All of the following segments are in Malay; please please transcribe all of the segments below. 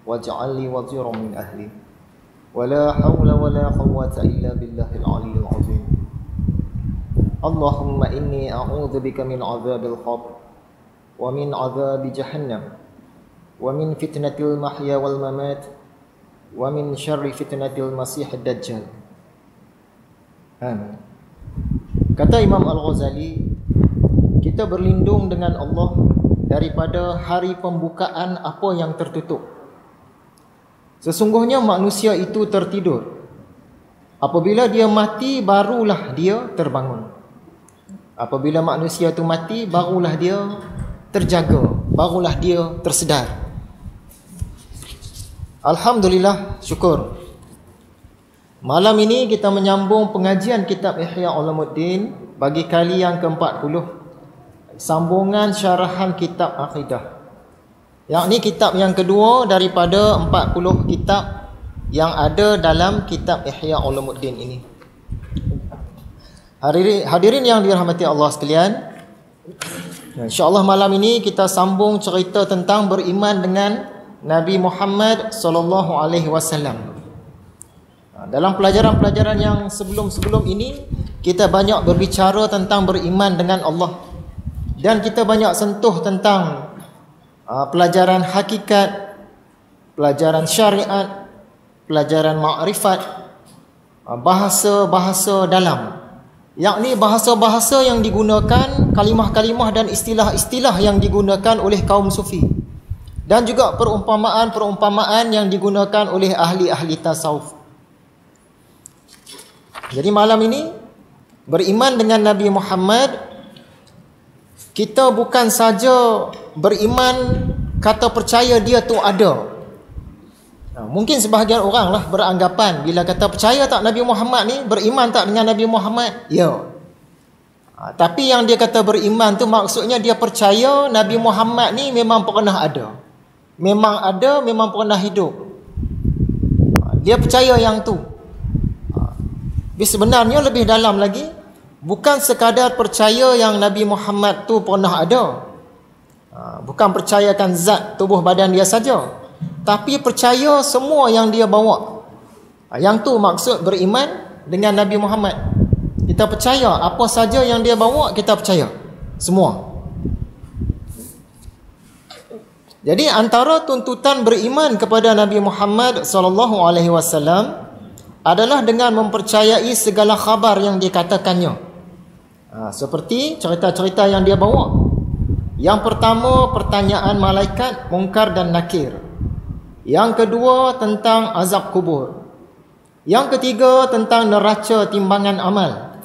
waj'al li waziran min ahli wa la hawla wa la quwwata illa billahil aliyyil azim. Allahumma inni a'udzubika min 'adzabil qabr wa min 'adzabi jahannam wa min fitnatil mahya wal mamat wa min syarri fitnatil masiihid dajjal. Amin. Kata Imam Al-Ghazali, kita berlindung dengan Allah daripada hari pembukaan apa yang tertutup. Sesungguhnya manusia itu tertidur. Apabila dia mati, barulah dia terbangun. Apabila manusia itu mati, barulah dia terjaga, barulah dia tersedar. Alhamdulillah, syukur. Malam ini kita menyambung pengajian kitab Ihya Ulumuddin bagi kali yang ke-40. Sambungan syarahan kitab akidah. Yang ini kitab yang kedua daripada 40 kitab yang ada dalam kitab Ihya Ulumuddin ini. Hadirin yang dirahmati Allah sekalian, insya-Allah malam ini kita sambung cerita tentang beriman dengan Nabi Muhammad sallallahu alaihi wasallam. Dalam pelajaran-pelajaran yang sebelum-sebelum ini, kita banyak berbicara tentang beriman dengan Allah. Dan kita banyak sentuh tentang pelajaran hakikat, pelajaran syariat, pelajaran ma'rifat, bahasa-bahasa dalam. Yakni bahasa-bahasa yang digunakan, kalimah-kalimah dan istilah-istilah yang digunakan oleh kaum sufi. Dan juga perumpamaan-perumpamaan yang digunakan oleh ahli-ahli tasawuf. Jadi malam ini beriman dengan Nabi Muhammad, kita bukan saja beriman kata percaya dia tu ada. Mungkin sebahagian orang lah beranggapan bila kata percaya tak Nabi Muhammad ni, beriman tak dengan Nabi Muhammad? Ya. Tapi yang dia kata beriman tu maksudnya dia percaya Nabi Muhammad ni memang pernah ada. Memang ada, memang pernah hidup. Dia percaya yang tu. Tapi sebenarnya lebih dalam lagi, bukan sekadar percaya yang Nabi Muhammad tu pernah ada. Bukan percayakan zat tubuh badan dia saja, tapi percaya semua yang dia bawa. Yang tu maksud beriman dengan Nabi Muhammad. Kita percaya apa saja yang dia bawa, kita percaya semua. Jadi antara tuntutan beriman kepada Nabi Muhammad sallallahu alaihi wasallam adalah dengan mempercayai segala khabar yang dikatakannya. Seperti cerita-cerita yang dia bawa. Yang pertama, pertanyaan malaikat, Munkar dan Nakir. Yang kedua, tentang azab kubur. Yang ketiga, tentang neraca timbangan amal.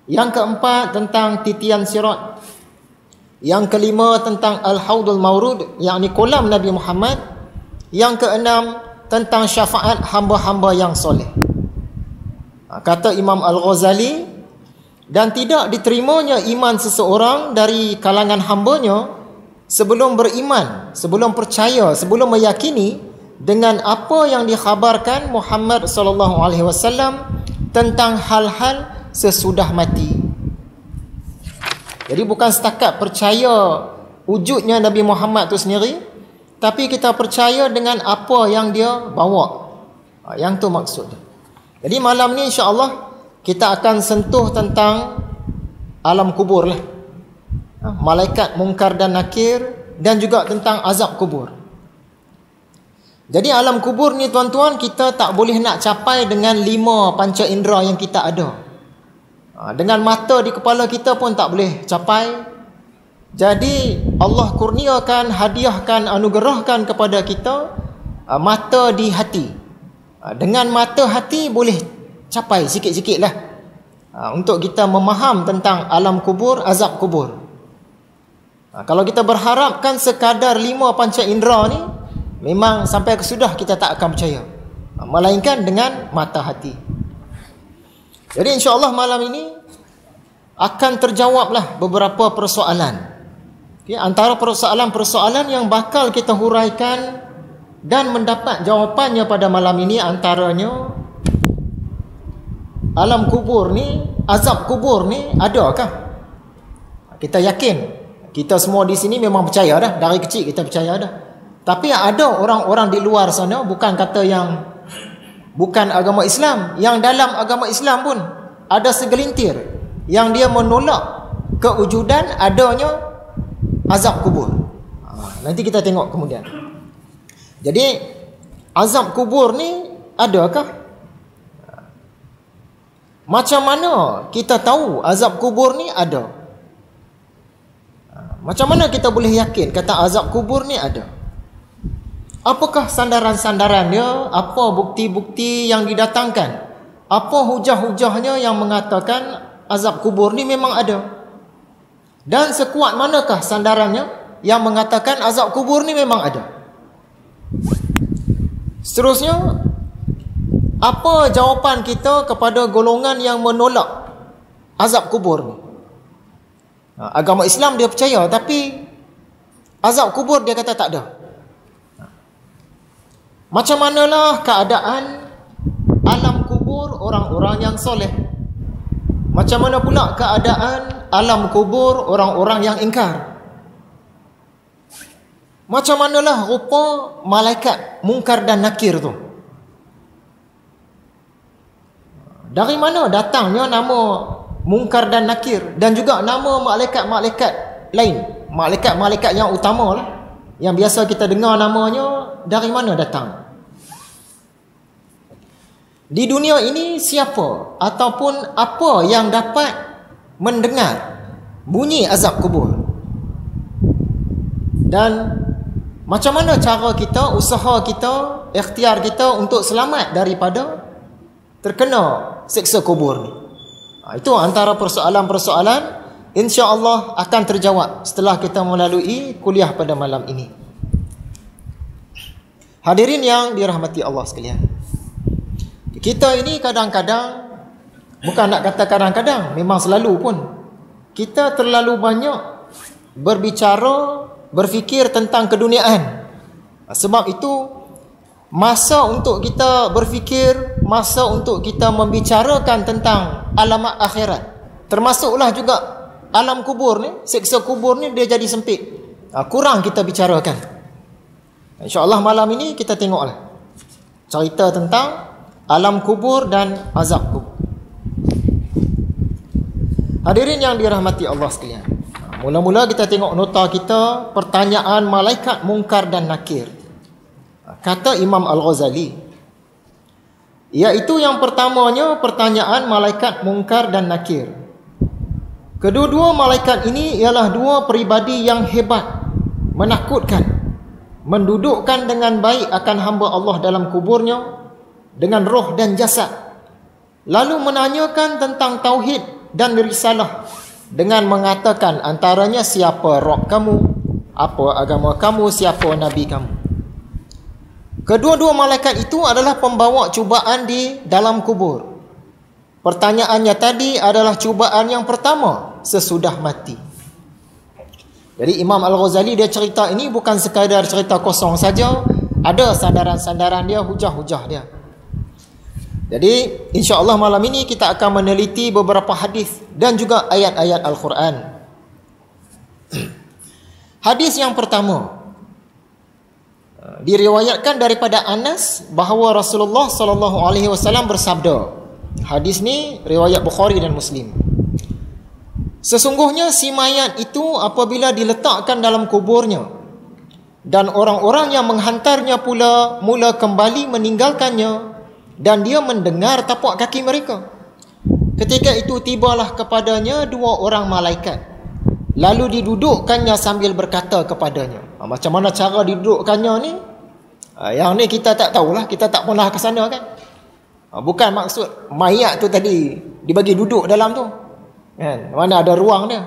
Yang keempat, tentang titian sirat. Yang kelima, tentang Al-Haudul Maurud, yakni kolam Nabi Muhammad. Yang keenam, tentang syafaat hamba-hamba yang soleh. Kata Imam Al-Ghazali, dan tidak diterimanya iman seseorang dari kalangan hambanya sebelum beriman, sebelum percaya, sebelum meyakini dengan apa yang dikhabarkan Muhammad sallallahu alaihi wasallam tentang hal-hal sesudah mati. Jadi bukan setakat percaya wujudnya Nabi Muhammad itu sendiri, tapi kita percaya dengan apa yang dia bawa. Yang tu maksudnya. Jadi malam ni insya-Allah kita akan sentuh tentang alam kubur lah. Malaikat Munkar dan Nakir, dan juga tentang azab kubur. Jadi alam kubur ni tuan-tuan, kita tak boleh nak capai dengan 5 panca indera yang kita ada. Dengan mata di kepala kita pun tak boleh capai. Jadi Allah kurniakan, hadiahkan, anugerahkan kepada kita mata di hati. Dengan mata hati boleh capai sikit-sikit lah untuk kita memaham tentang alam kubur, azab kubur. Kalau kita berharapkan sekadar 5 panca indera ni, memang sampai kesudah kita tak akan percaya, melainkan dengan mata hati. Jadi insya-Allah malam ini akan terjawablah beberapa persoalan. Antara persoalan-persoalan yang bakal kita huraikan dan mendapat jawapannya pada malam ini antaranya, alam kubur ni, azab kubur ni adakah? Kita yakin, kita semua di sini memang percaya dah, dari kecil kita percaya dah. Tapi ada orang-orang di luar sana, bukan kata yang bukan agama Islam, yang dalam agama Islam pun ada segelintir yang dia menolak kewujudan adanya azab kubur. Nanti kita tengok kemudian. Jadi azab kubur ni adakah? Macam mana kita tahu azab kubur ni ada? Macam mana kita boleh yakin kata azab kubur ni ada? Apakah sandaran-sandaran dia? Apa bukti-bukti yang didatangkan? Apa hujah-hujahnya yang mengatakan azab kubur ni memang ada? Dan sekuat manakah sandarannya yang mengatakan azab kubur ni memang ada? Seterusnya, apa jawapan kita kepada golongan yang menolak azab kubur ni? Agama Islam dia percaya, tapi azab kubur dia kata tak ada. Macam manalah keadaan alam kubur orang-orang yang soleh? Macam mana pula keadaan alam kubur orang-orang yang ingkar? Macam manalah rupa malaikat mungkar dan nakir tu? Dari mana datangnya nama mungkar dan nakir, dan juga nama malaikat-malaikat lain, malaikat-malaikat yang utama lah, yang biasa kita dengar namanya, dari mana datang? Di dunia ini siapa ataupun apa yang dapat mendengar bunyi azab kubur? Dan macam mana cara kita, usaha kita, ikhtiar kita untuk selamat daripada terkena siksa kubur ni? Itu antara persoalan-persoalan insya-Allah akan terjawab setelah kita melalui kuliah pada malam ini. Hadirin yang dirahmati Allah sekalian, kita ini kadang-kadang, bukan nak kata kadang-kadang, memang selalu pun, kita terlalu banyak berbicara, berfikir tentang keduniaan. Sebab itu masa untuk kita berfikir, masa untuk kita membicarakan tentang alamat akhirat, termasuklah juga alam kubur ni, siksa kubur ni, dia jadi sempit. Kurang kita bicarakan. InsyaAllah malam ini kita tengoklah cerita tentang alam kubur dan azab kubur. Hadirin yang dirahmati Allah sekalian, mula-mula kita tengok nota kita, pertanyaan malaikat mungkar dan nakir. Kata Imam Al-Ghazali, iaitu yang pertamanya pertanyaan malaikat mungkar dan nakir. Kedua-dua malaikat ini ialah dua peribadi yang hebat, menakutkan, mendudukkan dengan baik akan hamba Allah dalam kuburnya dengan roh dan jasad, lalu menanyakan tentang tauhid dan risalah dengan mengatakan antaranya siapa Rabb kamu, apa agama kamu, siapa nabi kamu. Kedua-dua malaikat itu adalah pembawa cubaan di dalam kubur. Pertanyaannya tadi adalah cubaan yang pertama sesudah mati. Jadi Imam Al-Ghazali dia cerita ini bukan sekadar cerita kosong saja, ada sandaran-sandaran dia, hujah-hujah dia. Jadi insya-Allah malam ini kita akan meneliti beberapa hadis dan juga ayat-ayat Al-Quran. Hadis yang pertama diriwayatkan daripada Anas bahawa Rasulullah sallallahu alaihi wasallam bersabda. Hadis ni riwayat Bukhari dan Muslim. Sesungguhnya si mayat itu apabila diletakkan dalam kuburnya dan orang-orang yang menghantarnya pula mula kembali meninggalkannya, dan dia mendengar tapak kaki mereka. Ketika itu tibalah kepadanya dua orang malaikat, lalu didudukkannya sambil berkata kepadanya. Macam mana cara didudukkannya ni? Yang ni kita tak tahulah, kita tak pernah ke sana kan. Bukan maksud mayat tu tadi dibagi duduk dalam tu kan, mana ada ruang dia.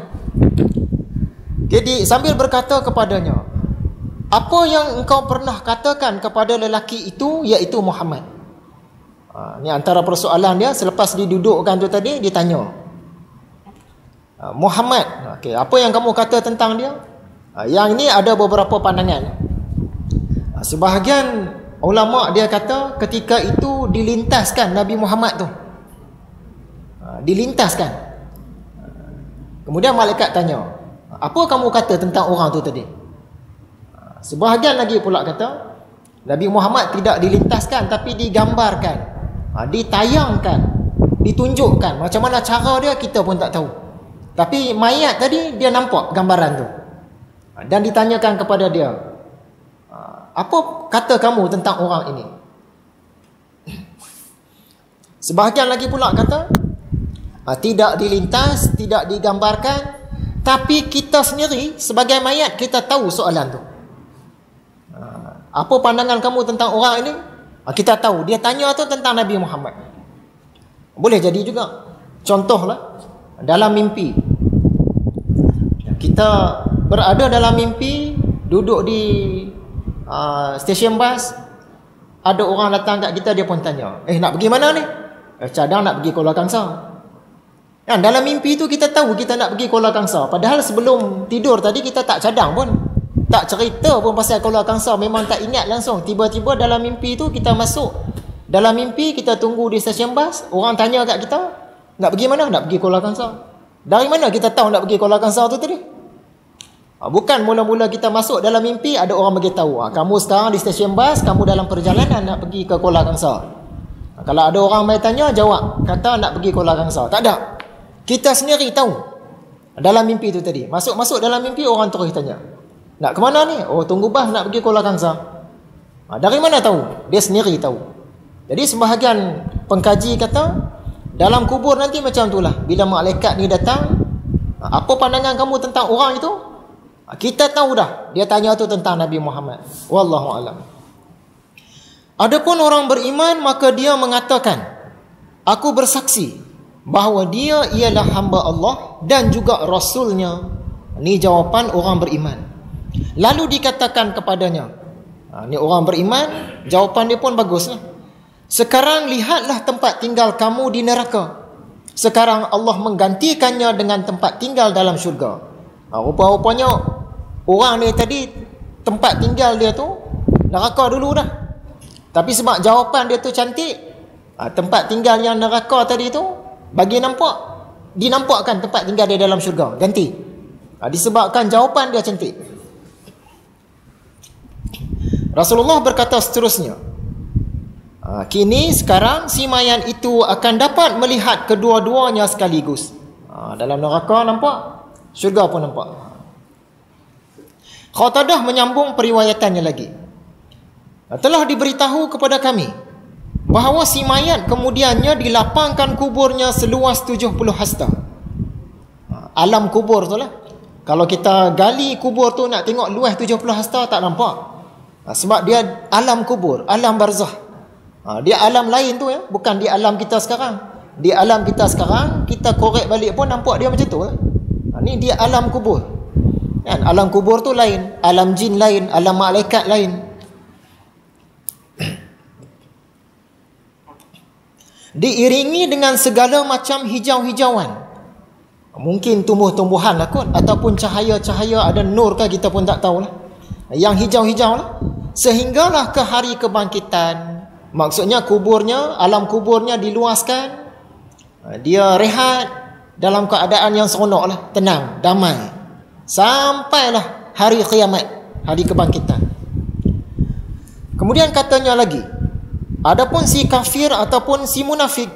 Jadi sambil berkata kepadanya, apa yang engkau pernah katakan kepada lelaki itu, iaitu Muhammad. Ni antara persoalan dia selepas didudukkan tu tadi, ditanya Muhammad, okay, apa yang kamu kata tentang dia? Yang ini ada beberapa pandangan. Sebahagian ulama dia kata ketika itu dilintaskan Nabi Muhammad tu, dilintaskan. Kemudian malaikat tanya, apa kamu kata tentang orang tu tadi? Sebahagian lagi pula kata Nabi Muhammad tidak dilintaskan tapi digambarkan, ditayangkan, ditunjukkan. Macam mana cara dia kita pun tak tahu. Tapi mayat tadi dia nampak gambaran tu. Dan ditanyakan kepada dia, apa kata kamu tentang orang ini? Sebahagian lagi pula kata tidak dilintas, tidak digambarkan, tapi kita sendiri sebagai mayat kita tahu soalan tu. Apa pandangan kamu tentang orang ini? Kita tahu dia tanya tu tentang Nabi Muhammad. Boleh jadi juga. Contohlah dalam mimpi. Kita berada dalam mimpi, duduk di stesen bas, ada orang datang kat kita, dia pun tanya, nak pergi mana ni? Cadang nak pergi Kuala Kangsar. Kan dalam mimpi tu kita tahu kita nak pergi Kuala Kangsar, padahal sebelum tidur tadi kita tak cadang pun, tak cerita pun pasal Kuala Kangsar, memang tak ingat langsung. Tiba-tiba dalam mimpi tu kita masuk dalam mimpi, kita tunggu di stesen bas, orang tanya kat kita, nak pergi mana? Nak pergi Kuala Kangsar. Dari mana kita tahu nak pergi Kuala Kangsar tu tadi? Bukan mula-mula kita masuk dalam mimpi ada orang bagi tahu, kamu sekarang di stesen bas, kamu dalam perjalanan nak pergi ke Kuala Kangsar. Kalau ada orang mai tanya, jawab, kata nak pergi Kuala Kangsar. Tak ada. Kita sendiri tahu dalam mimpi tu tadi. Masuk dalam mimpi, orang terus tanya, nak ke mana ni? Oh, tunggu bas nak pergi Kuala Kangsar. Dari mana tahu? Dia sendiri tahu. Jadi sebahagian pengkaji kata dalam kubur nanti macam itulah. Bila malaikat ni datang, apa pandangan kamu tentang orang itu? Kita tahu dah. Dia tanya tu tentang Nabi Muhammad. Wallahu a'lam. Adapun orang beriman, maka dia mengatakan, aku bersaksi bahawa dia ialah hamba Allah dan juga Rasulnya. Ini jawapan orang beriman. Lalu dikatakan kepadanya, ini orang beriman, jawapan dia pun baguslah. Sekarang lihatlah tempat tinggal kamu di neraka. Sekarang Allah menggantikannya dengan tempat tinggal dalam syurga. Rupa-rupanya orang ni tadi tempat tinggal dia tu neraka dulu dah. Tapi sebab jawapan dia tu cantik, tempat tinggal yang neraka tadi tu bagi nampak, dinampakkan tempat tinggal dia dalam syurga, ganti. Disebabkan jawapan dia cantik. Rasulullah berkata seterusnya, kini sekarang si mayat itu akan dapat melihat kedua-duanya sekaligus. Dalam neraka nampak, syurga pun nampak. Qatadah menyambung periwayatannya lagi. Telah diberitahu kepada kami bahawa si mayat kemudiannya dilapangkan kuburnya seluas 70 hasta. Alam kubur tu lah. Kalau kita gali kubur tu nak tengok luas 70 hasta tak nampak. Sebab dia alam kubur, alam barzah. Dia alam lain tu ya, bukan di alam kita sekarang. Di alam kita sekarang, kita korek balik pun nampak dia macam tu lah. Ni dia alam kubur. Kan? Alam kubur tu lain, alam jin lain, alam malaikat lain. Diiringi dengan segala macam hijau-hijauan. Mungkin tumbuh-tumbuhan lah kot, ataupun cahaya-cahaya, ada nur kah kita pun tak tahulah. Yang hijau-hijau lah. Sehinggalah ke hari kebangkitan. Maksudnya kuburnya, alam kuburnya diluaskan. Dia rehat dalam keadaan yang seronok lah, tenang, damai. Sampailah hari kiamat, hari kebangkitan. Kemudian katanya lagi, adapun si kafir ataupun si munafik,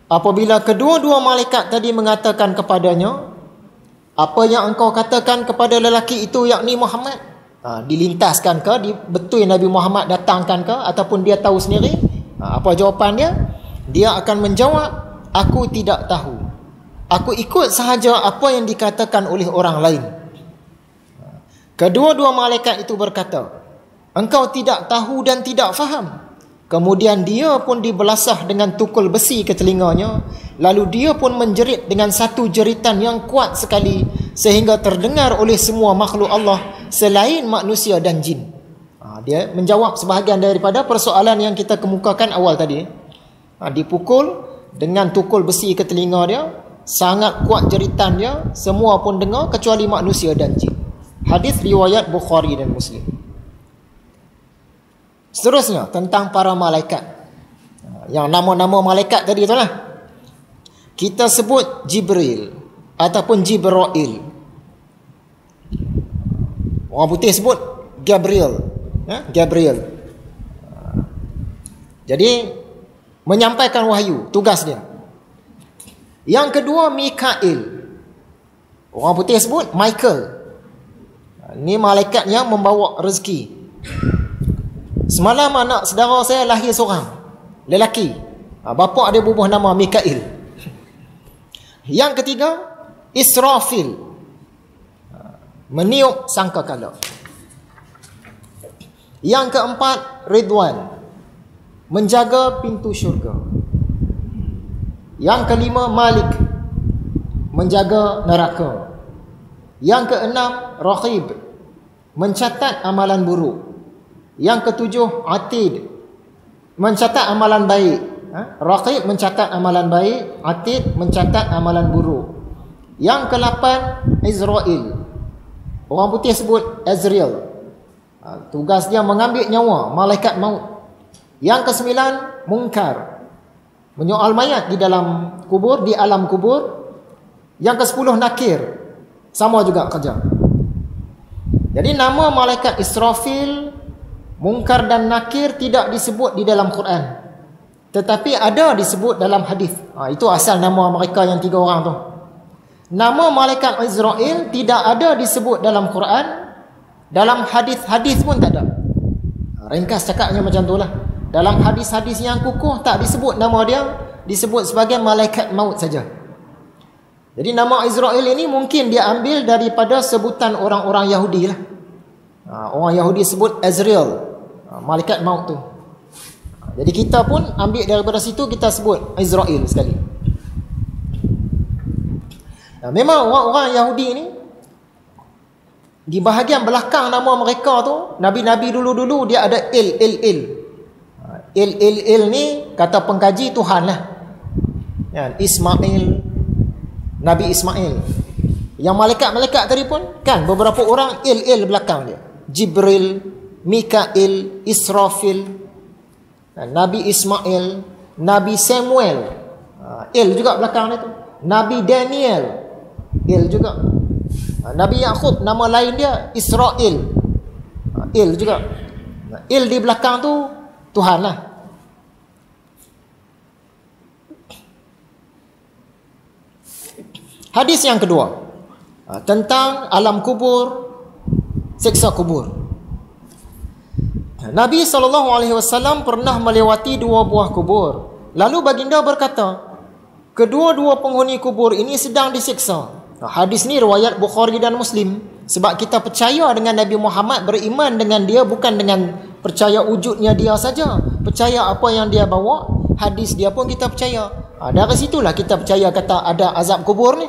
apabila kedua-dua malaikat tadi mengatakan kepadanya, apa yang engkau katakan kepada lelaki itu, yakni Muhammad, dilintaskan ke, betul Nabi Muhammad datangkan ke, ataupun dia tahu sendiri, apa jawapan dia? Dia akan menjawab, aku tidak tahu, aku ikut sahaja apa yang dikatakan oleh orang lain. Kedua-dua malaikat itu berkata, engkau tidak tahu dan tidak faham. Kemudian dia pun dibelasah dengan tukul besi ke telinganya. Lalu dia pun menjerit dengan satu jeritan yang kuat sekali, sehingga terdengar oleh semua makhluk Allah selain manusia dan jin. Dia menjawab sebahagian daripada persoalan yang kita kemukakan awal tadi. Dipukul dengan tukul besi ke telinga dia, sangat kuat jeritan dia, semua pun dengar kecuali manusia dan jin. Hadis riwayat Bukhari dan Muslim. Seterusnya tentang para malaikat. Yang nama-nama malaikat tadi itulah. Kita sebut Jibril ataupun Jibrail. Orang putih sebut Gabriel. Gabriel. Jadi menyampaikan wahyu, tugas dia. Yang kedua Mikail. Orang putih sebut Michael. Ini malaikat yang membawa rezeki. Semalam anak saudara saya lahir seorang, lelaki. Bapa dia bubuh nama Mikail. Yang ketiga Israfil, meniup sangkakala. Yang keempat Ridwan, menjaga pintu syurga. Yang kelima Malik, menjaga neraka. Yang keenam Raqib, mencatat amalan buruk. Yang ketujuh Atid, mencatat amalan baik. Raqib mencatat amalan baik, Atid mencatat amalan buruk. Yang ke-8 Israel, orang putih sebut Azrael. Tugas dia mengambil nyawa malaikat maut. Yang ke-9 Munkar, menyoal mayat di dalam kubur, di alam kubur. Yang ke-10 Nakir, sama juga kerja. Jadi nama malaikat Israfil, Munkar dan Nakir tidak disebut di dalam Quran, tetapi ada disebut dalam hadis. Itu asal nama mereka yang 3 orang tu. Nama malaikat Israel tidak ada disebut dalam Quran, dalam hadis-hadis pun tak ada. Ringkas cakapnya macam tu lah. Dalam hadis-hadis yang kukuh tak disebut nama dia, disebut sebagai malaikat maut saja. Jadi nama Israel ini mungkin dia ambil daripada sebutan orang-orang Yahudi lah. Orang Yahudi sebut Azrael, malaikat maut tu. Jadi kita pun ambil daripada situ, kita sebut Israel sekali. Memang orang-orang Yahudi ni, di bahagian belakang nama mereka tu, Nabi-Nabi dulu-dulu dia ada Il. Il ni kata pengkaji Tuhan lah. Ismail, Nabi Ismail. Yang malaikat-malaikat tadi pun kan beberapa orang Il belakang dia. Jibril, Mikail, Israfil, Nabi Ismail, Nabi Samuel, Il juga belakang dia tu. Nabi Daniel, Il juga. Nabi Yaqub, nama lain dia Israel, Il juga. Il di belakang tu Tuhan lah. Hadis yang kedua tentang alam kubur, siksa kubur. Nabi SAW pernah melewati 2 buah kubur. Lalu baginda berkata, kedua-dua penghuni kubur ini sedang disiksa. Hadis ni riwayat Bukhari dan Muslim. Sebab kita percaya dengan Nabi Muhammad, beriman dengan dia bukan dengan percaya wujudnya dia saja, percaya apa yang dia bawa, hadis dia pun kita percaya. Dari situlah kita percaya kata ada azab kubur ni.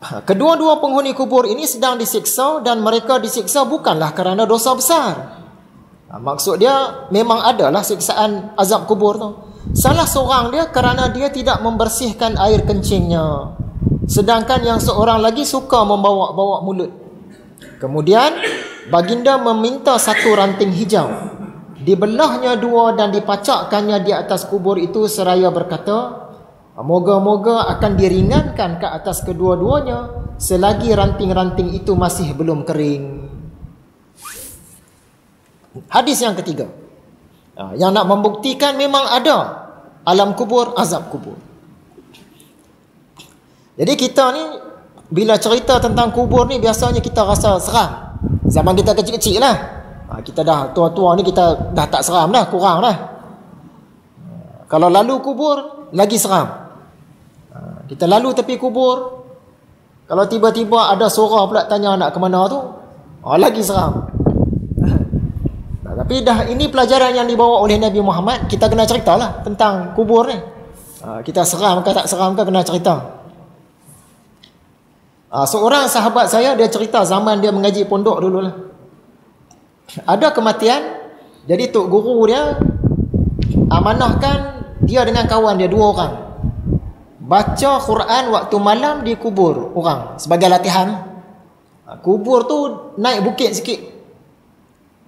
Kedua-dua penghuni kubur ini sedang disiksa, dan mereka disiksa bukanlah kerana dosa besar. Maksud dia memang adalah siksaan azab kubur tu. Salah seorang dia kerana dia tidak membersihkan air kencingnya, sedangkan yang seorang lagi suka membawa-bawa mulut. Kemudian baginda meminta satu ranting hijau, dibelahnya 2 dan dipacakkannya di atas kubur itu seraya berkata, moga-moga akan diringankan ke atas kedua-duanya selagi ranting-ranting itu masih belum kering. Hadis yang ketiga, yang nak membuktikan memang ada alam kubur, azab kubur. Jadi kita ni bila cerita tentang kubur ni biasanya kita rasa seram. Zaman kita kecil-kecil lah, kita dah tua-tua ni kita dah tak seram dah, kurang dah. Kalau lalu kubur lagi seram. Kita lalu tepi kubur, kalau tiba-tiba ada suara pula tanya nak ke mana tu, lagi seram. Tapi dah ini pelajaran yang dibawa oleh Nabi Muhammad, kita kena ceritalah tentang kubur ni. Kita seram ke tak seram ke kena cerita. Seorang sahabat saya, dia cerita zaman dia mengaji pondok dululah. Ada kematian, jadi tok guru dia amanahkan dia dengan kawan dia 2 orang baca Quran waktu malam di kubur orang sebagai latihan. Kubur tu naik bukit sikit,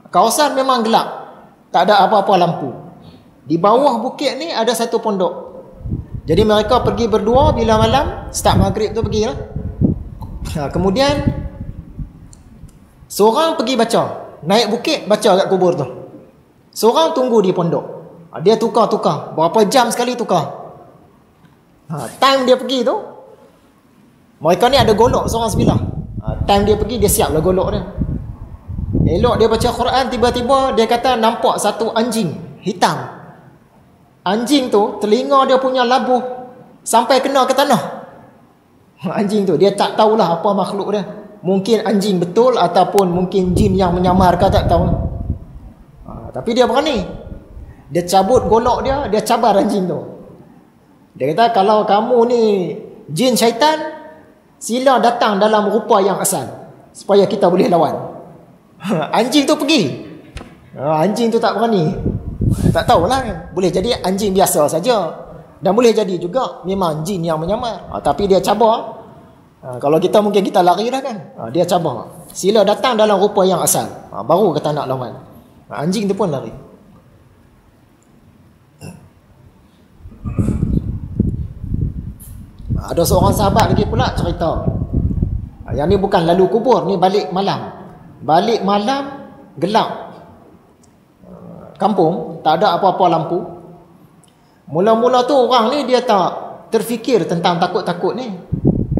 kawasan memang gelap, tak ada apa-apa lampu. Di bawah bukit ni ada satu pondok. Jadi mereka pergi berdua bila malam, start maghrib tu pergilah. Kemudian Seorang pergi baca, naik bukit baca kat kubur tu. Seorang tunggu di pondok. Dia tukar-tukar, berapa jam sekali tukar. Time dia pergi tu, mereka ni ada golok seorang sebilah. Time dia pergi, dia siap lah golok dia. Elok dia baca Quran, tiba-tiba dia kata nampak satu anjing hitam. Anjing tu telinga dia punya labuh sampai kena ke tanah. Anjing tu dia tak tahulah apa makhluk dia. Mungkin anjing betul ataupun mungkin jin yang menyamar ke, tak tahu. Tapi dia berani. Dia cabut golok dia, dia cabar anjing tu. Dia kata kalau kamu ni jin syaitan, sila datang dalam rupa yang asal supaya kita boleh lawan. Anjing tu pergi. Anjing tu tak berani. Tak tahulah kan. Boleh jadi anjing biasa saja, dan boleh jadi juga memang jin yang menyamar. Tapi dia cabar. Kalau kita mungkin kita lari dah kan. Dia cabar. Sila datang dalam rupa yang asal. Baru kata nak lawan. Anjing tu pun lari. Ada seorang sahabat lagi pula cerita. Yang ni bukan lalu kubur, ni balik malam. Balik malam, gelap. Kampung, tak ada apa-apa lampu. Mula-mula tu orang ni dia tak terfikir tentang takut-takut ni.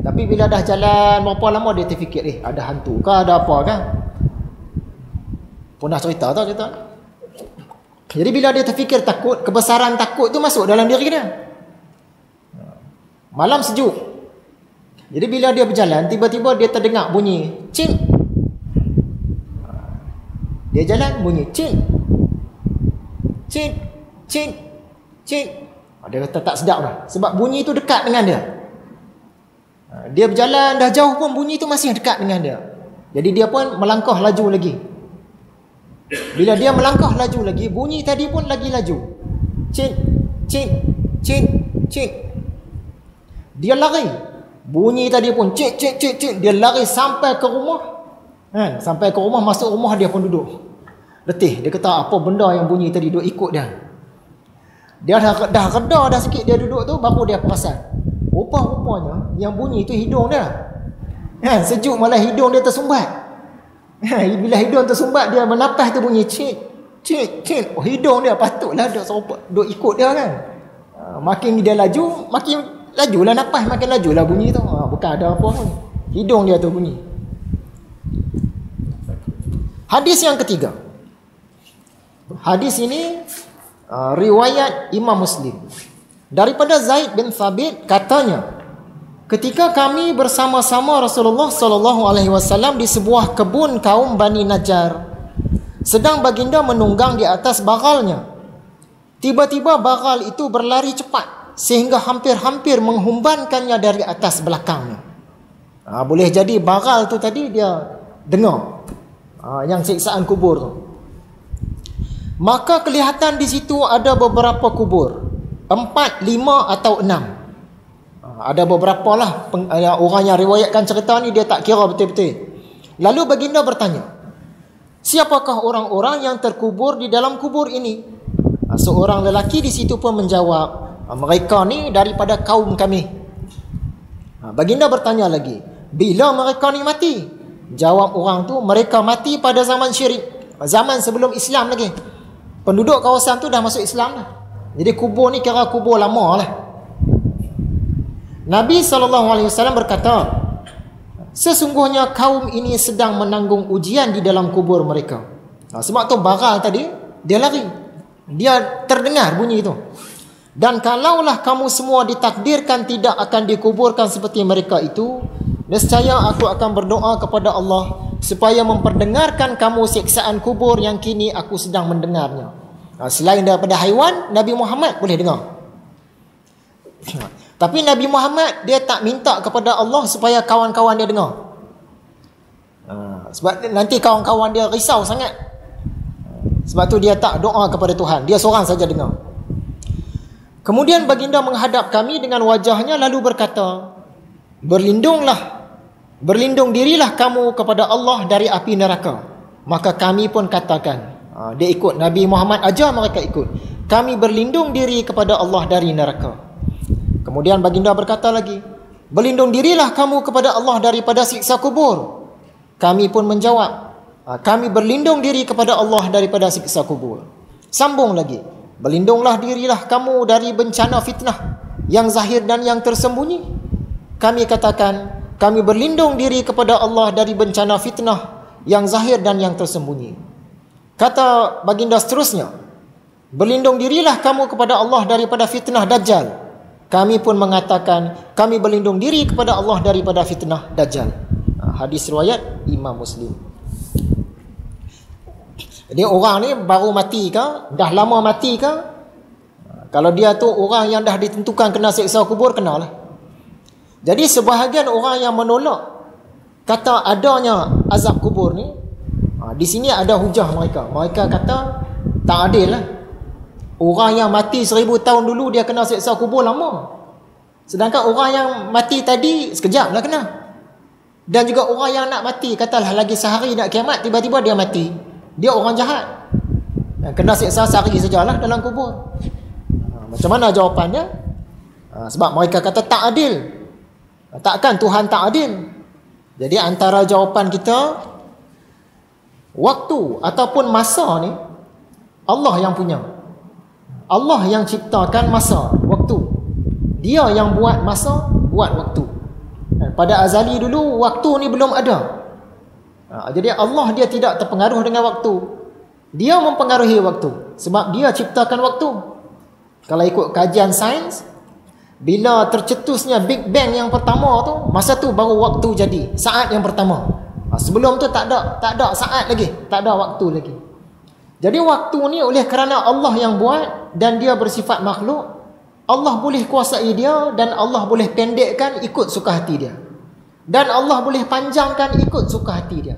Tapi bila dah jalan berapa lama dia terfikir, ada hantu ke, ada apa kan. Pernah cerita tak cerita? Jadi bila dia terfikir takut, kebesaran takut tu masuk dalam diri dia. Malam sejuk. Jadi bila dia berjalan, tiba-tiba dia terdengar bunyi cing. Dia jalan bunyi cing. Cing, cing, cing. Dia kata tak sedap dah. Sebab bunyi itu dekat dengan dia. Dia berjalan dah jauh pun bunyi itu masih dekat dengan dia. Jadi dia pun melangkah laju lagi. Bila dia melangkah laju lagi, bunyi tadi pun lagi laju. Cing, cing, cing, cing. Dia lari. Bunyi tadi pun cing, cing, cing, cing. Dia lari sampai ke rumah. Sampai ke rumah, masuk rumah dia pun duduk. Letih. Dia kata apa benda yang bunyi tadi duduk ikut dia. Dia dah reda dah sikit dia duduk tu, baru dia perasan. Rupa-rupanya yang bunyi tu hidung dia. Sejuk malah hidung dia tersumbat. Bila hidung tersumbat, dia menapas tu bunyi cik, cik, cik. Hidung dia patutlah duduk ikut dia kan. Makin dia laju, makin lajulah napas, makin lajulah bunyi tu. Bukan ada apa pun. Hidung dia tu bunyi. Hadis yang ketiga. Hadis ini riwayat Imam Muslim. Daripada Zaid bin Thabit katanya, ketika kami bersama-sama Rasulullah sallallahu alaihi wasallam di sebuah kebun kaum Bani Najjar, sedang baginda menunggang di atas bagalnya. Tiba-tiba bagal itu berlari cepat sehingga hampir-hampir menghumbankannya dari atas belakangnya. Boleh jadi bagal tu tadi dia dengar yang siksaan kubur tu. Maka kelihatan di situ ada beberapa kubur, 4, 5 atau 6. Ada beberapa lah orang yang riwayatkan cerita ni, dia tak kira betul-betul. Lalu baginda bertanya, siapakah orang-orang yang terkubur di dalam kubur ini? Seorang lelaki di situ pun menjawab, mereka ni daripada kaum kami. Baginda bertanya lagi, bila mereka ni mati? Jawab orang tu, mereka mati pada zaman syirik, zaman sebelum Islam lagi. Penduduk kawasan tu dah masuk Islam dah. Jadi kubur ni kira kubur lama lah. Nabi SAW berkata, sesungguhnya kaum ini sedang menanggung ujian di dalam kubur mereka. Sebab tu bagal tadi, dia lari. Dia terdengar bunyi itu. Dan kalaulah kamu semua ditakdirkan tidak akan dikuburkan seperti mereka itu, nescaya aku akan berdoa kepada Allah supaya memperdengarkan kamu siksaan kubur yang kini aku sedang mendengarnya. Selain daripada haiwan, Nabi Muhammad boleh dengar. Tapi Nabi Muhammad dia tak minta kepada Allah supaya kawan-kawan dia dengar. Sebab nanti kawan-kawan dia risau sangat. Sebab tu dia tak doa kepada Tuhan, dia seorang saja dengar. Kemudian baginda menghadap kami dengan wajahnya lalu berkata, berlindung dirilah kamu kepada Allah dari api neraka. Maka kami pun katakan, dia ikut Nabi Muhammad ajar mereka ikut, kami berlindung diri kepada Allah dari neraka. Kemudian baginda berkata lagi, berlindung dirilah kamu kepada Allah daripada siksa kubur. Kami pun menjawab, Kami berlindung diri kepada Allah daripada siksa kubur. Sambung lagi, berlindunglah dirilah kamu dari bencana fitnah yang zahir dan yang tersembunyi. Kami katakan, kami berlindung diri kepada Allah dari bencana fitnah yang zahir dan yang tersembunyi. Kata baginda seterusnya, berlindung dirilah kamu kepada Allah daripada fitnah Dajjal. Kami pun mengatakan, kami berlindung diri kepada Allah daripada fitnah Dajjal. Hadis riwayat Imam Muslim. Jadi orang ni baru mati ke, dah lama mati ke, kalau dia tu orang yang dah ditentukan kena siksa kubur, kenalah. Jadi sebahagian orang yang menolak kata adanya azab kubur ni, di sini ada hujah mereka. Mereka kata tak adil lah. Orang yang mati 1000 tahun dulu dia kena siksa kubur lama. Sedangkan orang yang mati tadi sekejap lah kena. Dan juga orang yang nak mati, katalah lagi sehari nak kiamat, tiba-tiba dia mati. Dia orang jahat, kena siksa sehari sajalah dalam kubur. Macam mana jawapannya? Sebab mereka kata tak adil. Takkan Tuhan tak adil? Jadi antara jawapan kita, waktu ataupun masa ni Allah yang punya. Allah yang ciptakan masa, waktu. Dia yang buat masa, buat waktu. Pada azali dulu waktu ni belum ada. Jadi Allah dia tidak terpengaruh dengan waktu. Dia mempengaruhi waktu sebab dia ciptakan waktu. Kalau ikut kajian sains, bila tercetusnya Big Bang yang pertama tu, masa tu baru waktu jadi, saat yang pertama. Sebelum tu tak ada saat lagi, tak ada waktu lagi. Jadi waktu ni oleh kerana Allah yang buat dan dia bersifat makhluk, Allah boleh kuasai dia dan Allah boleh pendekkan ikut suka hati dia. Dan Allah boleh panjangkan ikut suka hati dia.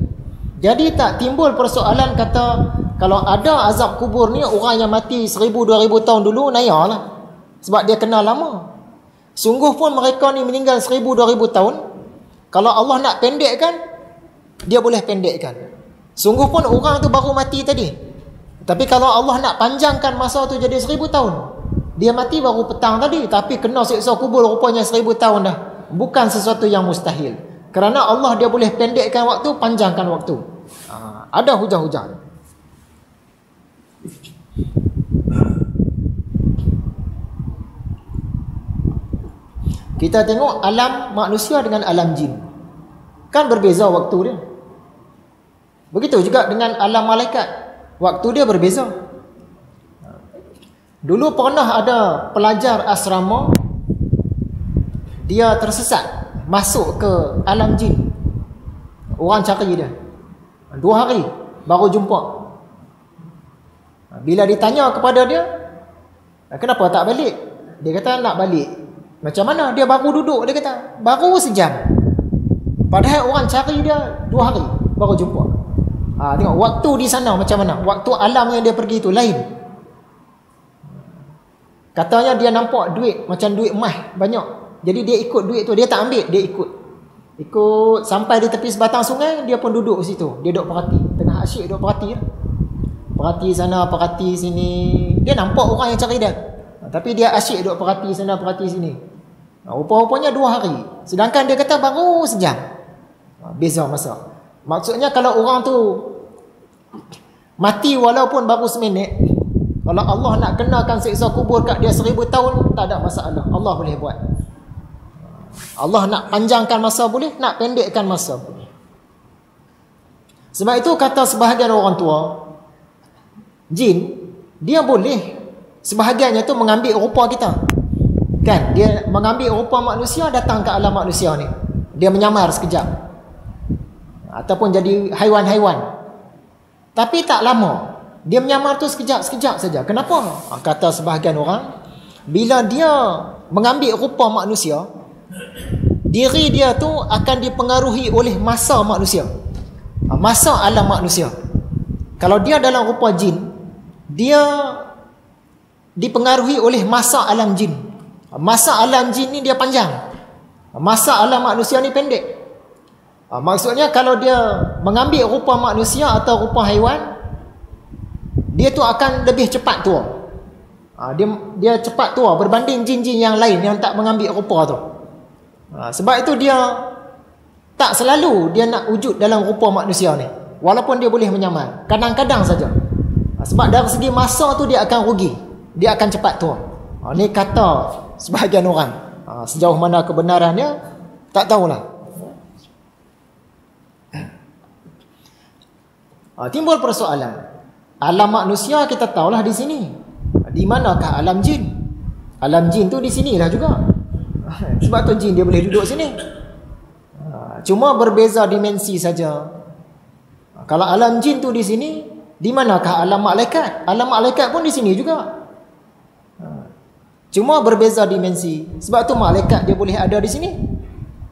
Jadi tak timbul persoalan kata kalau ada azab kubur ni, orang yang mati 1000-2000 tahun dulu nayalah, sebab dia kena lama. Sungguh pun mereka ni meninggal 1000-2000 tahun, kalau Allah nak pendekkan, dia boleh pendekkan. Sungguh pun orang tu baru mati tadi, tapi kalau Allah nak panjangkan masa tu jadi 1000 tahun, dia mati baru petang tadi, tapi kena siksa kubur rupanya 1000 tahun dah. Bukan sesuatu yang mustahil. Kerana Allah dia boleh pendekkan waktu, panjangkan waktu. Ada hujah-hujah. Kita tengok alam manusia dengan alam jin. Kan berbeza waktu dia. Begitu juga dengan alam malaikat. Waktu dia berbeza. Dulu pernah ada pelajar asrama, dia tersesat masuk ke alam jin. Orang cari dia 2 hari baru jumpa. Bila ditanya kepada dia, kenapa tak balik? Dia kata nak balik. Macam mana? Dia baru duduk, dia kata baru sejam. Padahal orang cari dia 2 hari baru jumpa. Tengok waktu di sana macam mana. Waktu alam yang dia pergi tu lain. Katanya dia nampak duit macam duit emas banyak. Jadi dia ikut duit tu, dia tak ambil, dia ikut sampai di tepi sebatang sungai, dia pun duduk situ. Dia duduk perhati, tengah asyik duduk perhati. Perhati sana, perhati sini. Dia nampak orang yang cari dia, tapi dia asyik duduk perhati sana, perhati sini. Rupa-rupanya 2 hari. Sedangkan dia kata baru sejam. Beza masa. Maksudnya kalau orang tu mati walaupun baru seminit, kalau Allah nak kenakan siksa kubur kat dia 1000 tahun, tak ada masalah. Allah boleh buat. Allah nak panjangkan masa boleh, nak pendekkan masa boleh. Sebab itu kata sebahagian orang tua, jin, dia boleh sebahagiannya tu mengambil rupa kita. Kan? Dia mengambil rupa manusia, datang ke alam manusia ni. Dia menyamar sekejap. Ataupun jadi haiwan-haiwan. Tapi tak lama. Dia menyamar tu sekejap-sekejap saja. Kenapa? Kata sebahagian orang, bila dia mengambil rupa manusia, diri dia tu akan dipengaruhi oleh masa manusia, masa alam manusia. Kalau dia dalam rupa jin, dia dipengaruhi oleh masa alam jin. Masa alam jin ni dia panjang, masa alam manusia ni pendek. Maksudnya kalau dia mengambil rupa manusia atau rupa haiwan, dia tu akan lebih cepat tua. Dia cepat tua berbanding jin-jin yang lain yang tak mengambil rupa tu. Sebab itu dia tak selalu dia nak wujud dalam rupa manusia ni. walaupun dia boleh menyamar, kadang-kadang saja. Sebab dari segi masa tu dia akan rugi, dia akan cepat tua. Ni kata sebahagian orang. Sejauh mana kebenarannya tak tahulah. Timbul persoalan. Alam manusia kita tahulah di sini. Di manakah alam jin? Alam jin tu di sinilah juga. Sebab tu jin dia boleh duduk sini. Cuma berbeza dimensi saja. Kalau alam jin tu di sini, di manakah alam malaikat? Alam malaikat pun di sini juga. Cuma berbeza dimensi. Sebab tu malaikat dia boleh ada di sini.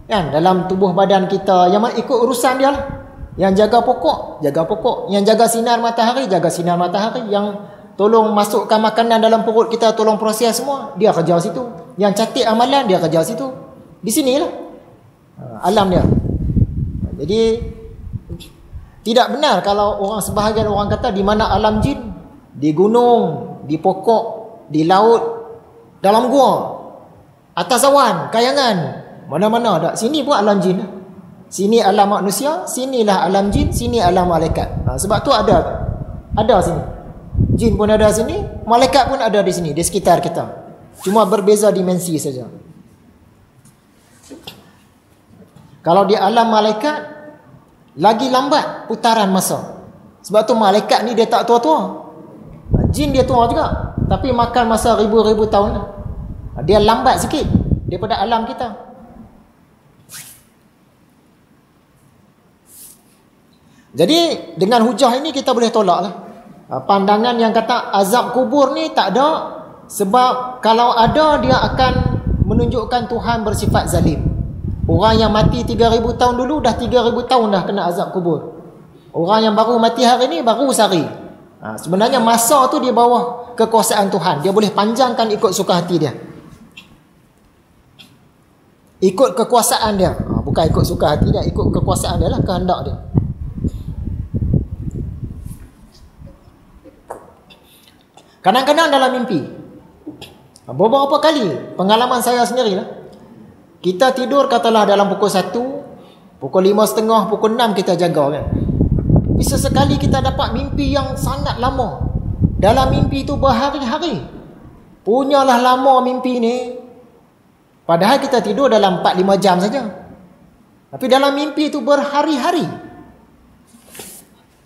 Kan? Dalam tubuh badan kita yang ikut urusan dia lah. Yang jaga pokok, jaga pokok. Yang jaga sinar matahari, jaga sinar matahari. Yang tolong masukkan makanan dalam perut kita, tolong proses semua, dia kerja situ. Yang catat amalan, dia kerja situ. Di sinilah alam dia. Jadi tidak benar kalau sebahagian orang kata di mana alam jin? Di gunung, di pokok, di laut, dalam gua, atas awan, kayangan, mana-mana tak. Sini pun alam jin. Sini alam manusia, sinilah alam jin, sini alam malaikat. Sebab tu ada sini. Jin pun ada sini, malaikat pun ada di sini, di sekitar kita. Cuma berbeza dimensi saja. Kalau di alam malaikat, lagi lambat putaran masa. Sebab tu malaikat ni dia tak tua-tua. Jin dia tua juga, tapi makan masa ribu-ribu tahun. Dia lambat sikit daripada alam kita. Jadi dengan hujah ini kita boleh tolaklah pandangan yang kata azab kubur ni tak ada, sebab kalau ada dia akan menunjukkan Tuhan bersifat zalim. Orang yang mati 3000 tahun dulu dah 3000 tahun dah kena azab kubur. Orang yang baru mati hari ni baru sehari. Sebenarnya masa tu dia bawah kekuasaan Tuhan. Dia boleh panjangkan ikut suka hati dia. Ikut kekuasaan dia. Bukan ikut suka hati dia, ikut kekuasaan dia lah, kehendak dia. Kadang-kadang dalam mimpi, beberapa kali pengalaman saya sendirilah, kita tidur katalah dalam pukul 1, pukul 5.30, pukul 6 kita jaga kan. Bisa sekali kita dapat mimpi yang sangat lama. Dalam mimpi itu berhari-hari. Punyalah lama mimpi ni. Padahal kita tidur dalam 4-5 jam saja. Tapi dalam mimpi itu berhari-hari.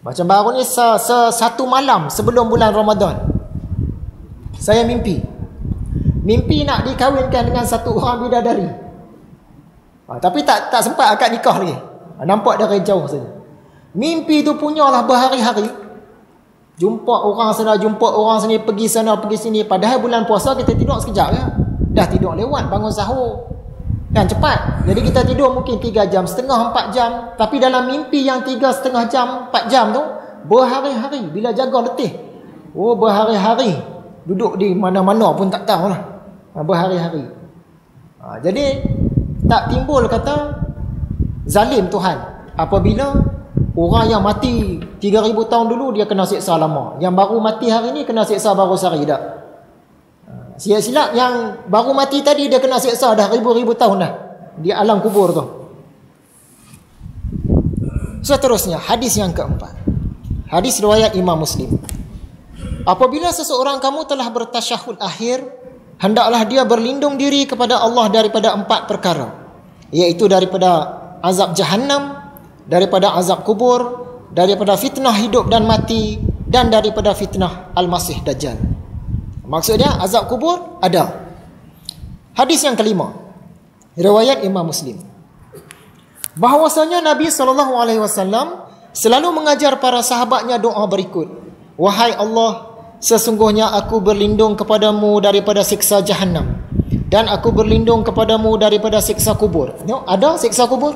Macam baru ni satu malam sebelum bulan Ramadan, saya mimpi nak dikahwinkan dengan satu orang bidadari. Tapi tak sempat akad nikah lagi. Nampak dari jauh saja. Mimpi tu punyalah berhari-hari. Jumpa orang sana, jumpa orang sini, pergi sana, pergi sini. Padahal bulan puasa kita tidur sekejap ya. Dah tidur lewat, bangun sahur. Kan cepat. Jadi kita tidur mungkin 3 jam, setengah 4 jam. Tapi dalam mimpi yang 3,5 jam, 4 jam tu, berhari-hari. Bila jaga letih. Oh, berhari-hari. Duduk di mana-mana pun tak tahu lah. Berhari-hari. Jadi tak timbul kata zalim Tuhan apabila orang yang mati 3000 tahun dulu dia kena siksa lama. Yang baru mati hari ni kena siksa baru sehari tak. Silap yang baru mati tadi dia kena siksa dah ribu-ribu tahun dah di alam kubur tu. Seterusnya hadis yang keempat. Hadis riwayat Imam Muslim. Apabila seseorang kamu telah bertasyahud akhir, hendaklah dia berlindung diri kepada Allah daripada 4 perkara, iaitu daripada azab jahannam, daripada azab kubur, daripada fitnah hidup dan mati, dan daripada fitnah Al-Masih Dajjal. Maksudnya azab kubur ada. Hadis yang kelima, riwayat Imam Muslim, bahwasanya Nabi SAW selalu mengajar para sahabatnya doa berikut. Wahai Allah, sesungguhnya aku berlindung kepadamu daripada siksa jahannam, dan aku berlindung kepadamu daripada siksa kubur. Ada siksa kubur.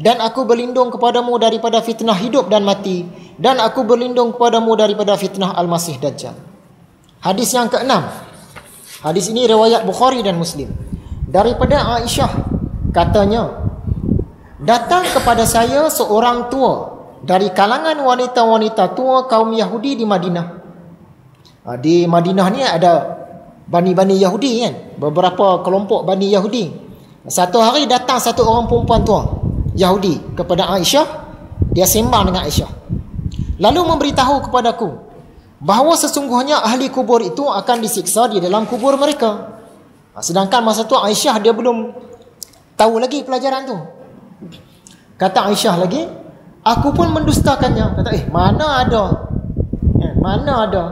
Dan aku berlindung kepadamu daripada fitnah hidup dan mati, dan aku berlindung kepadamu daripada fitnah Al-Masih Dajjal. Hadis yang keenam. Hadis ini riwayat Bukhari dan Muslim. Daripada Aisyah, katanya, datang kepada saya seorang tua dari kalangan wanita-wanita tua kaum Yahudi di Madinah. Di Madinah ni ada bani-bani Yahudi kan, beberapa kelompok bani Yahudi. Satu hari datang satu orang perempuan tua Yahudi kepada Aisyah. Dia sembang dengan Aisyah. lalu memberitahu kepadaku bahawa sesungguhnya ahli kubur itu akan disiksa di dalam kubur mereka. Sedangkan masa tu Aisyah dia belum tahu lagi pelajaran tu. Kata Aisyah lagi, aku pun mendustakannya. Kata, mana ada? Mana ada?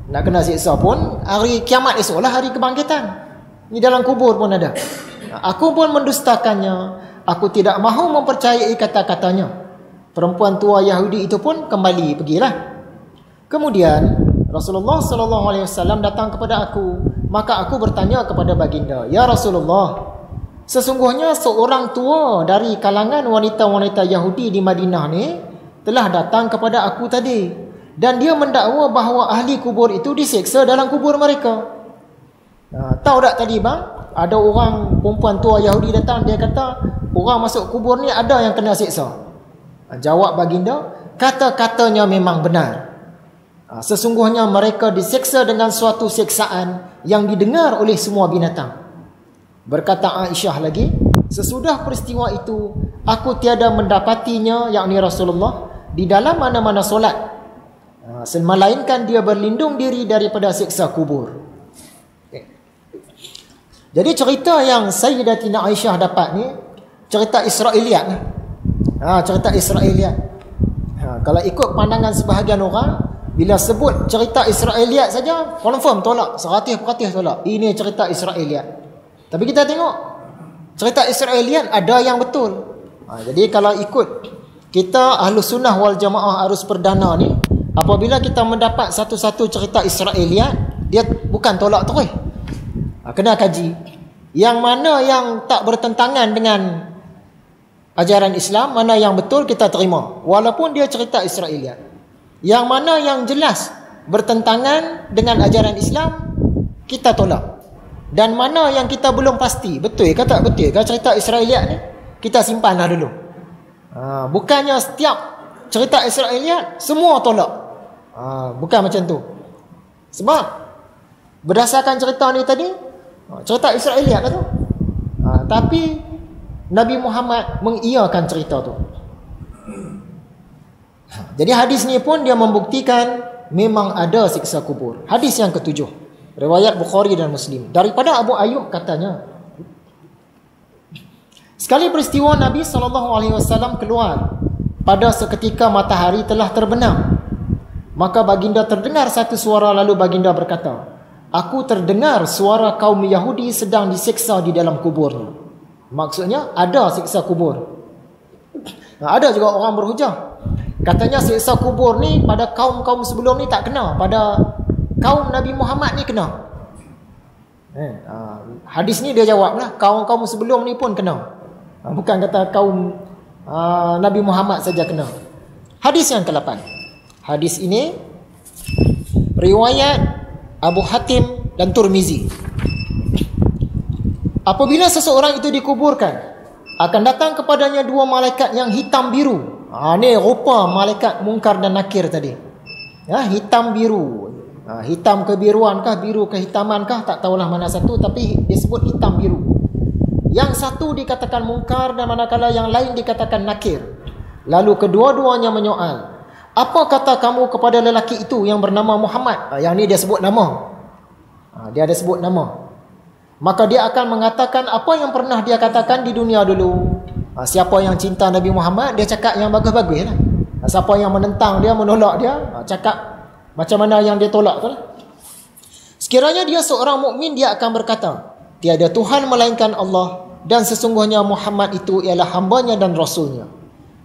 Nak kena siksa pun hari kiamat esok lah, hari kebangkitan. Ni dalam kubur pun ada. Aku pun mendustakannya. Aku tidak mahu mempercayai kata-katanya. Perempuan tua Yahudi itu pun kembali pergilah. Kemudian Rasulullah SAW datang kepada aku. Maka aku bertanya kepada baginda, ya Rasulullah, sesungguhnya seorang tua dari kalangan wanita-wanita Yahudi di Madinah ni telah datang kepada aku tadi, dan dia mendakwa bahawa ahli kubur itu diseksa dalam kubur mereka. Tahu tak tadi bang, ada orang perempuan tua Yahudi datang, dia kata orang masuk kubur ni ada yang kena seksa. Jawab baginda, kata-katanya memang benar. Sesungguhnya mereka diseksa dengan suatu seksaan yang didengar oleh semua binatang. Berkata Aisyah lagi, sesudah peristiwa itu aku tiada mendapatinya, yakni Rasulullah, di dalam mana-mana solat, melainkan dia berlindung diri daripada siksa kubur. Jadi cerita yang Sayyidatina Aisyah dapat ni cerita Israiliyat. Cerita Israiliyat. Kalau ikut pandangan sebahagian orang, bila sebut cerita Israiliyat saja, confirm tolak, 100% tolak. Ini cerita Israiliyat. Tapi kita tengok cerita Israiliyat ada yang betul. Jadi kalau ikut kita Ahlus Sunnah wal Jamaah Arus Perdana ni, apabila kita mendapat satu-satu cerita Israiliyat, dia bukan tolak terus. Kena kaji. Yang mana yang tak bertentangan dengan ajaran Islam, mana yang betul kita terima, walaupun dia cerita Israiliyat. Yang mana yang jelas bertentangan dengan ajaran Islam, kita tolak. Dan mana yang kita belum pasti, betul ke tak betul ke cerita Israiliyat ni, kita simpanlah dulu. Bukannya setiap cerita Israiliyat semua tolak. Bukan macam tu. Sebab berdasarkan cerita ni tadi, cerita Israiliyat lah tu. Tapi Nabi Muhammad mengiyakan cerita tu. Jadi hadis ni pun dia membuktikan memang ada siksa kubur. Hadis yang ke-7, riwayat Bukhari dan Muslim, daripada Abu Ayyub katanya, sekali peristiwa Nabi SAW keluar pada seketika matahari telah terbenam, maka baginda terdengar satu suara, lalu baginda berkata, aku terdengar suara kaum Yahudi sedang disiksa di dalam kuburnya. Maksudnya ada siksa kubur. Ada juga orang berhujah, katanya siksa kubur ni pada kaum-kaum sebelum ni tak kena, pada kaum Nabi Muhammad ni kena. Hadis ni dia jawab lah, kaum-kaum sebelum ni pun kena. Bukan kata kaum Nabi Muhammad saja kena. Hadis yang ke-8. Hadis ini riwayat Abu Hatim dan Turmizi. Apabila seseorang itu dikuburkan, akan datang kepadanya dua malaikat yang hitam biru. Ni rupa malaikat Munkar dan Nakir tadi. Hitam biru. Hitam kebiruankah, biru kehitamankah, tak tahulah mana satu, tapi disebut hitam biru. Yang satu dikatakan Munkar dan manakala yang lain dikatakan Nakir. Lalu kedua-duanya menyoal, apa kata kamu kepada lelaki itu yang bernama Muhammad? Yang ni dia sebut nama. Dia ada sebut nama. Maka dia akan mengatakan apa yang pernah dia katakan di dunia dulu. Siapa yang cinta Nabi Muhammad, dia cakap yang bagus-bagus lah. Siapa yang menentang dia, menolak dia, cakap macam mana yang dia tolak tu lah. Sekiranya dia seorang mukmin, dia akan berkata, tiada Tuhan melainkan Allah, dan sesungguhnya Muhammad itu ialah hambanya dan rasulnya.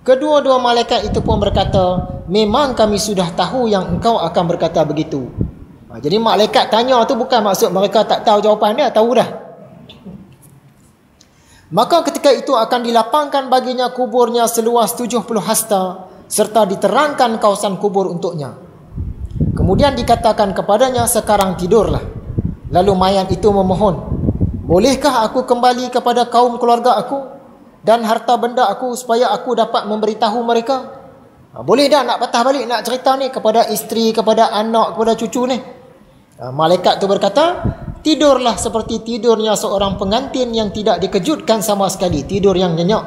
Kedua-dua malaikat itu pun berkata, memang kami sudah tahu yang engkau akan berkata begitu. Jadi malaikat tanya tu bukan maksud mereka tak tahu jawapan dia, tahu dah. Maka ketika itu akan dilapangkan baginya kuburnya seluas 70 hasta, serta diterangkan kawasan kubur untuknya. Kemudian dikatakan kepadanya, sekarang tidurlah. Lalu mayat itu memohon, bolehkah aku kembali kepada kaum keluarga aku dan harta benda aku supaya aku dapat memberitahu mereka? Boleh dah nak patah balik nak cerita ni kepada isteri, kepada anak, kepada cucu ni. Malaikat tu berkata, tidurlah seperti tidurnya seorang pengantin yang tidak dikejutkan sama sekali, tidur yang nyenyak.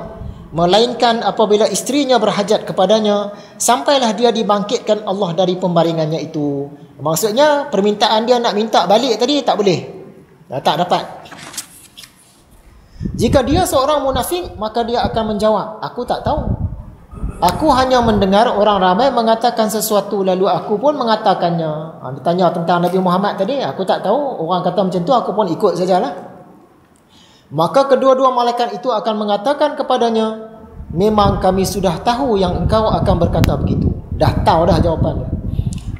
melainkan apabila isterinya berhajat kepadanya, sampailah dia dibangkitkan Allah dari pembaringannya itu. Maksudnya permintaan dia nak minta balik tadi tak boleh, tak dapat. Jika dia seorang munafik, maka dia akan menjawab, aku tak tahu. Aku hanya mendengar orang ramai mengatakan sesuatu, lalu aku pun mengatakannya. Ditanya tentang Nabi Muhammad tadi, aku tak tahu. Orang kata macam tu, aku pun ikut sajalah. Maka kedua-dua malaikat itu akan mengatakan kepadanya, memang kami sudah tahu yang engkau akan berkata begitu. Dah tahu dah jawapannya.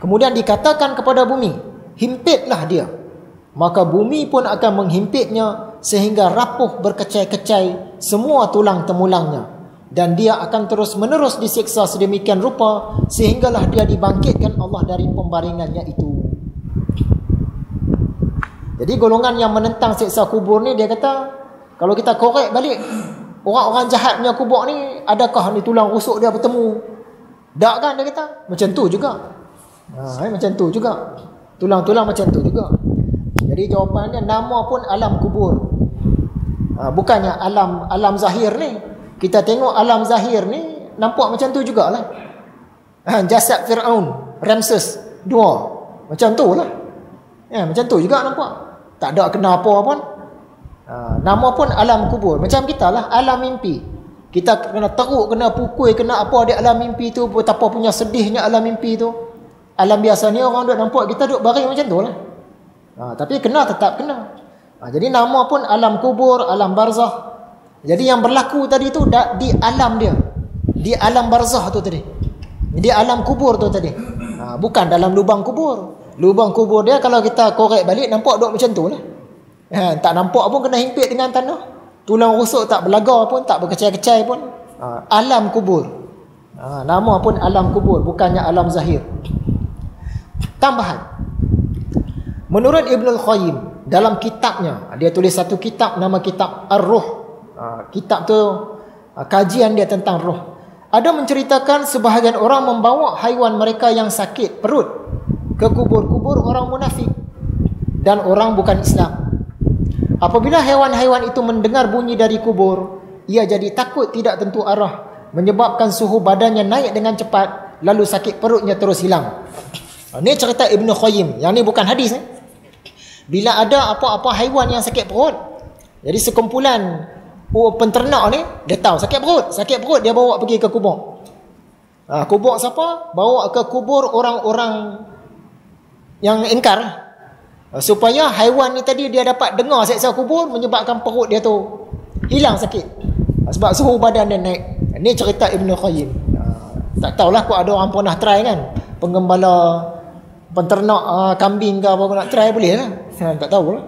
Kemudian dikatakan kepada bumi, himpitlah dia. Maka bumi pun akan menghimpitnya sehingga rapuh berkecai-kecai semua tulang temulangnya. Dan dia akan terus-menerus disiksa sedemikian rupa sehinggalah dia dibangkitkan Allah dari pembaringannya itu. Jadi golongan yang menentang siksa kubur ni, dia kata, kalau kita korek balik, orang-orang jahat punya kubur ni, adakah ni tulang rusuk dia bertemu? Tak kan, dia kata. Macam tu juga. Macam tu juga. Tulang-tulang macam tu juga. Jadi jawapannya, nama pun alam kubur. Bukannya alam zahir ni. Kita tengok alam zahir ni nampak macam tu jugalah. Jasad Fir'aun, Ramses II, macam tu lah. Macam tu juga nampak. Tak ada kena apa pun. Nama pun alam kubur. Macam kita lah, alam mimpi. Kita kena teruk, kena pukul, kena apa di alam mimpi tu. Betapa punya sedihnya alam mimpi tu. Alam biasa ni orang duk nampak kita duk baring macam tu lah. Tapi kena, tetap kena. Jadi nama pun alam kubur, alam barzah. Jadi yang berlaku tadi tu di alam dia, di alam barzah tu tadi, di alam kubur tu tadi, bukan dalam lubang kubur. Lubang kubur dia kalau kita korek balik nampak duk macam tu lah. Tak nampak pun kena himpit dengan tanah. Tulang rusuk tak berlagar pun, tak berkecai-kecai pun. Alam kubur. Nama pun alam kubur, bukannya alam zahir. Tambahan, menurut Ibnul Qayyim dalam kitabnya, dia tulis satu kitab, nama kitab Ar-Ruh. Kitab tu kajian dia tentang roh. Ada menceritakan sebahagian orang membawa haiwan mereka yang sakit perut ke kubur-kubur orang munafik dan orang bukan Islam. Apabila haiwan-haiwan itu mendengar bunyi dari kubur, ia jadi takut tidak tentu arah, menyebabkan suhu badannya naik dengan cepat, lalu sakit perutnya terus hilang. Ini cerita Ibn Qayyim. Yang ni bukan hadis ni. Bila ada apa-apa haiwan yang sakit perut, jadi sekumpulan penternak ni, dia tahu sakit perut, dia bawa pergi ke kubur. Kubur siapa? Bawa ke kubur orang-orang yang ingkar, supaya haiwan ni tadi dia dapat dengar siksa kubur, menyebabkan perut dia tu hilang sakit, sebab suhu badan dia naik. Ini cerita Ibn Qayyim. Tak tahulah kok ada orang pernah try kan, penggembala penternak kambing ke apa nak try, boleh lah. Tak tahulah.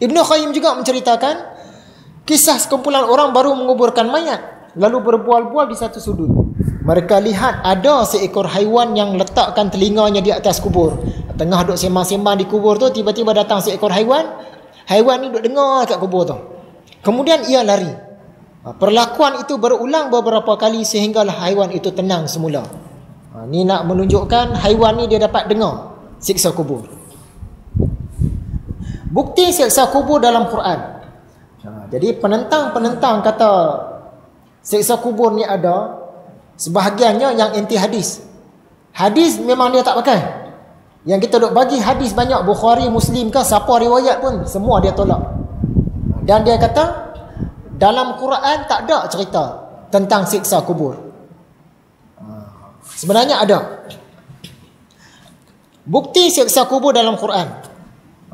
Ibn Qayyim juga menceritakan kisah sekumpulan orang baru menguburkan mayat, lalu berbual-bual di satu sudut. Mereka lihat ada seekor haiwan yang letakkan telinganya di atas kubur. Tengah duduk sembang-sembang di kubur tu, tiba-tiba datang seekor haiwan. Haiwan ni duduk dengar kat kubur tu. Kemudian ia lari. Perlakuan itu berulang beberapa kali sehinggalah haiwan itu tenang semula. Ni nak menunjukkan haiwan ni dia dapat dengar siksa kubur. Bukti siksa kubur dalam Quran. Jadi penentang-penentang kata siksa kubur ni ada, sebahagiannya yang anti hadis. Hadis memang dia tak pakai. Yang kita duk bagi hadis banyak, Bukhari, Muslim ke, siapa riwayat pun semua dia tolak. Dan dia kata dalam Quran tak ada cerita tentang siksa kubur. Sebenarnya ada bukti siksa kubur dalam Quran.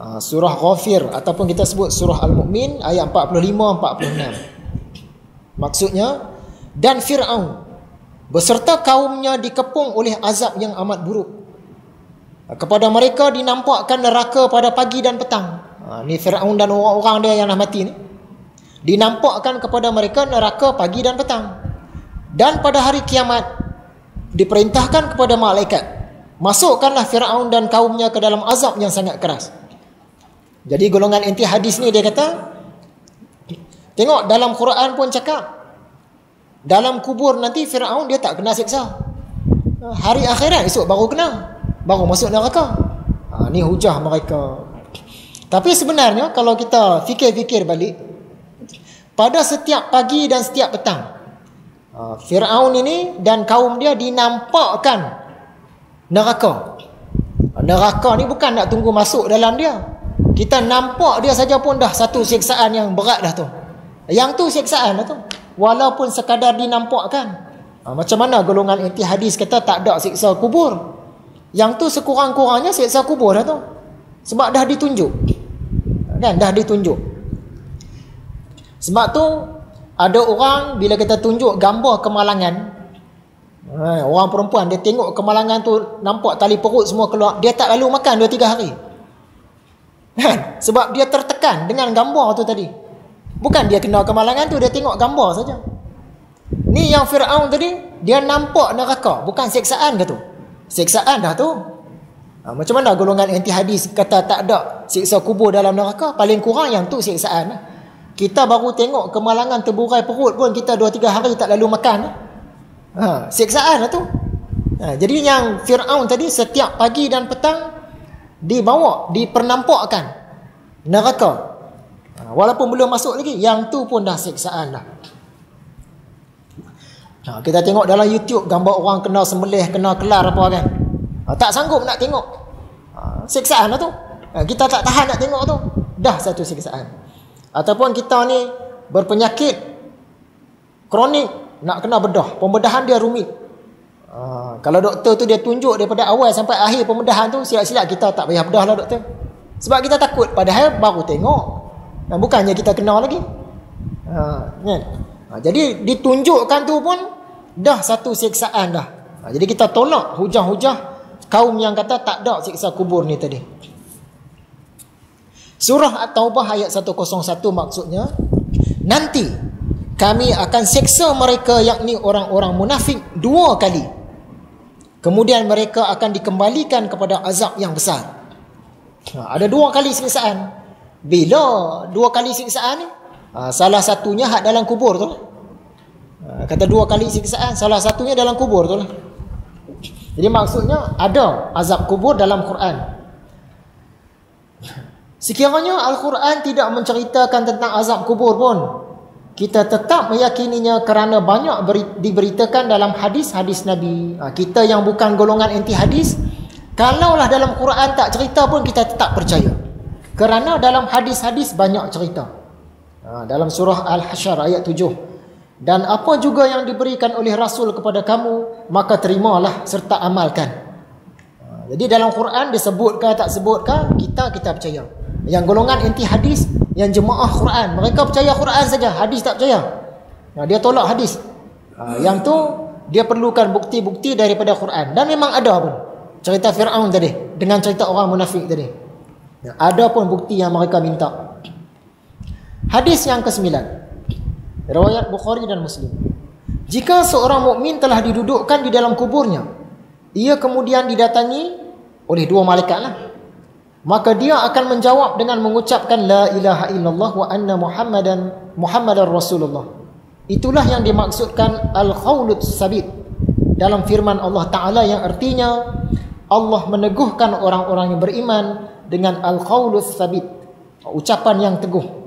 Surah Ghafir ataupun kita sebut surah Al-Mu'min ayat 45-46. Maksudnya, dan Fir'aun beserta kaumnya dikepung oleh azab yang amat buruk. Kepada mereka dinampakkan neraka pada pagi dan petang. Ni Fir'aun dan orang-orang dia yang dah mati ni. Dinampakkan kepada mereka neraka pagi dan petang. Dan pada hari kiamat diperintahkan kepada malaikat, masukkanlah Fir'aun dan kaumnya ke dalam azab yang sangat keras. Jadi golongan anti hadis ni dia kata, tengok dalam Quran pun cakap dalam kubur nanti Fir'aun dia tak kena siksa. Hari akhirat esok baru kena, baru masuk neraka. Ni hujah mereka. Tapi sebenarnya kalau kita fikir-fikir balik, pada setiap pagi dan setiap petang. Fir'aun ini dan kaum dia dinampakkan neraka. Neraka ni bukan nak tunggu masuk dalam dia. Kita nampak dia saja pun dah satu siksaan yang berat dah tu. Yang tu siksaan dah tu. Walaupun sekadar dinampakkan. Macam mana golongan anti hadis kata tak ada siksa kubur. Yang tu sekurang-kurangnya siksa kubur dah tu. Sebab dah ditunjuk. Kan, dah ditunjuk. Sebab tu ada orang bila kita tunjuk gambar kemalangan, orang perempuan dia tengok kemalangan tu, nampak tali perut semua keluar, dia tak lalu makan 2-3 hari. Sebab dia tertekan dengan gambar tu tadi. Bukan dia kena kemalangan tu, dia tengok gambar saja. Ni yang Fir'aun tadi, dia nampak neraka, bukan siksaan ke tu? Siksaan dah tu. Macam mana golongan anti hadis kata tak ada siksa kubur dalam neraka? Paling kurang yang tu siksaan. Kita baru tengok kemalangan terburai perut pun kita 2-3 hari tak lalu makan. Siksaan lah tu. Jadi yang Fir'aun tadi setiap pagi dan petang dibawa, dipernampakkan neraka. Walaupun belum masuk lagi, yang tu pun dah siksaan dah. Kita tengok dalam YouTube gambar orang kena sembelih, kena kelar apa kan. Tak sanggup nak tengok. Siksaan lah tu. Kita tak tahan nak tengok tu. Dah satu siksaan. Ataupun kita ni berpenyakit kronik, nak kena bedah, pembedahan dia rumit. Kalau doktor tu dia tunjuk daripada awal sampai akhir pembedahan tu, silap-silap kita tak payah bedah lah doktor. Sebab kita takut, padahal baru tengok. Bukannya kita kena lagi. Kan? Jadi ditunjukkan tu pun dah satu siksaan dah. Jadi kita tolak hujah-hujah kaum yang kata tak ada siksa kubur ni tadi. Surah At-Taubah ayat 101 maksudnya, nanti kami akan seksa mereka, yakni orang-orang munafik 2 kali. Kemudian mereka akan dikembalikan kepada azab yang besar. Ada 2 kali siksaan. Bila 2 kali siksaan ni? Salah satunya hak dalam kubur tu. Kata 2 kali siksaan, salah satunya dalam kubur tu lah. Jadi maksudnya ada azab kubur dalam Quran. Sekiranya Al-Quran tidak menceritakan tentang azab kubur pun, kita tetap meyakininya kerana banyak diberitakan dalam hadis-hadis Nabi. Kita yang bukan golongan anti hadis, kalaulah dalam Quran tak cerita pun kita tetap percaya. Kerana dalam hadis-hadis banyak cerita. Dalam surah Al-Hasyr ayat 7. Dan apa juga yang diberikan oleh Rasul kepada kamu, maka terimalah serta amalkan. Jadi dalam Quran disebutkan tak sebutkan, kita percaya. Yang golongan anti hadis, yang jemaah Quran, mereka percaya Quran saja, hadis tak percaya. Dia tolak hadis. Yang tu dia perlukan bukti-bukti daripada Quran. Dan memang ada pun cerita Fir'aun tadi dengan cerita orang munafik tadi. Ada pun bukti yang mereka minta. Hadis yang ke-9, riwayat Bukhari dan Muslim. Jika seorang mukmin telah didudukkan di dalam kuburnya, ia kemudian didatangi oleh 2 malaikat lah, maka dia akan menjawab dengan mengucapkan la ilaha illallah wa anna Muhammadan Rasulullah. Itulah yang dimaksudkan al-khawlut sabit dalam firman Allah Ta'ala yang artinya Allah meneguhkan orang-orang yang beriman dengan al-khawlut sabit, ucapan yang teguh.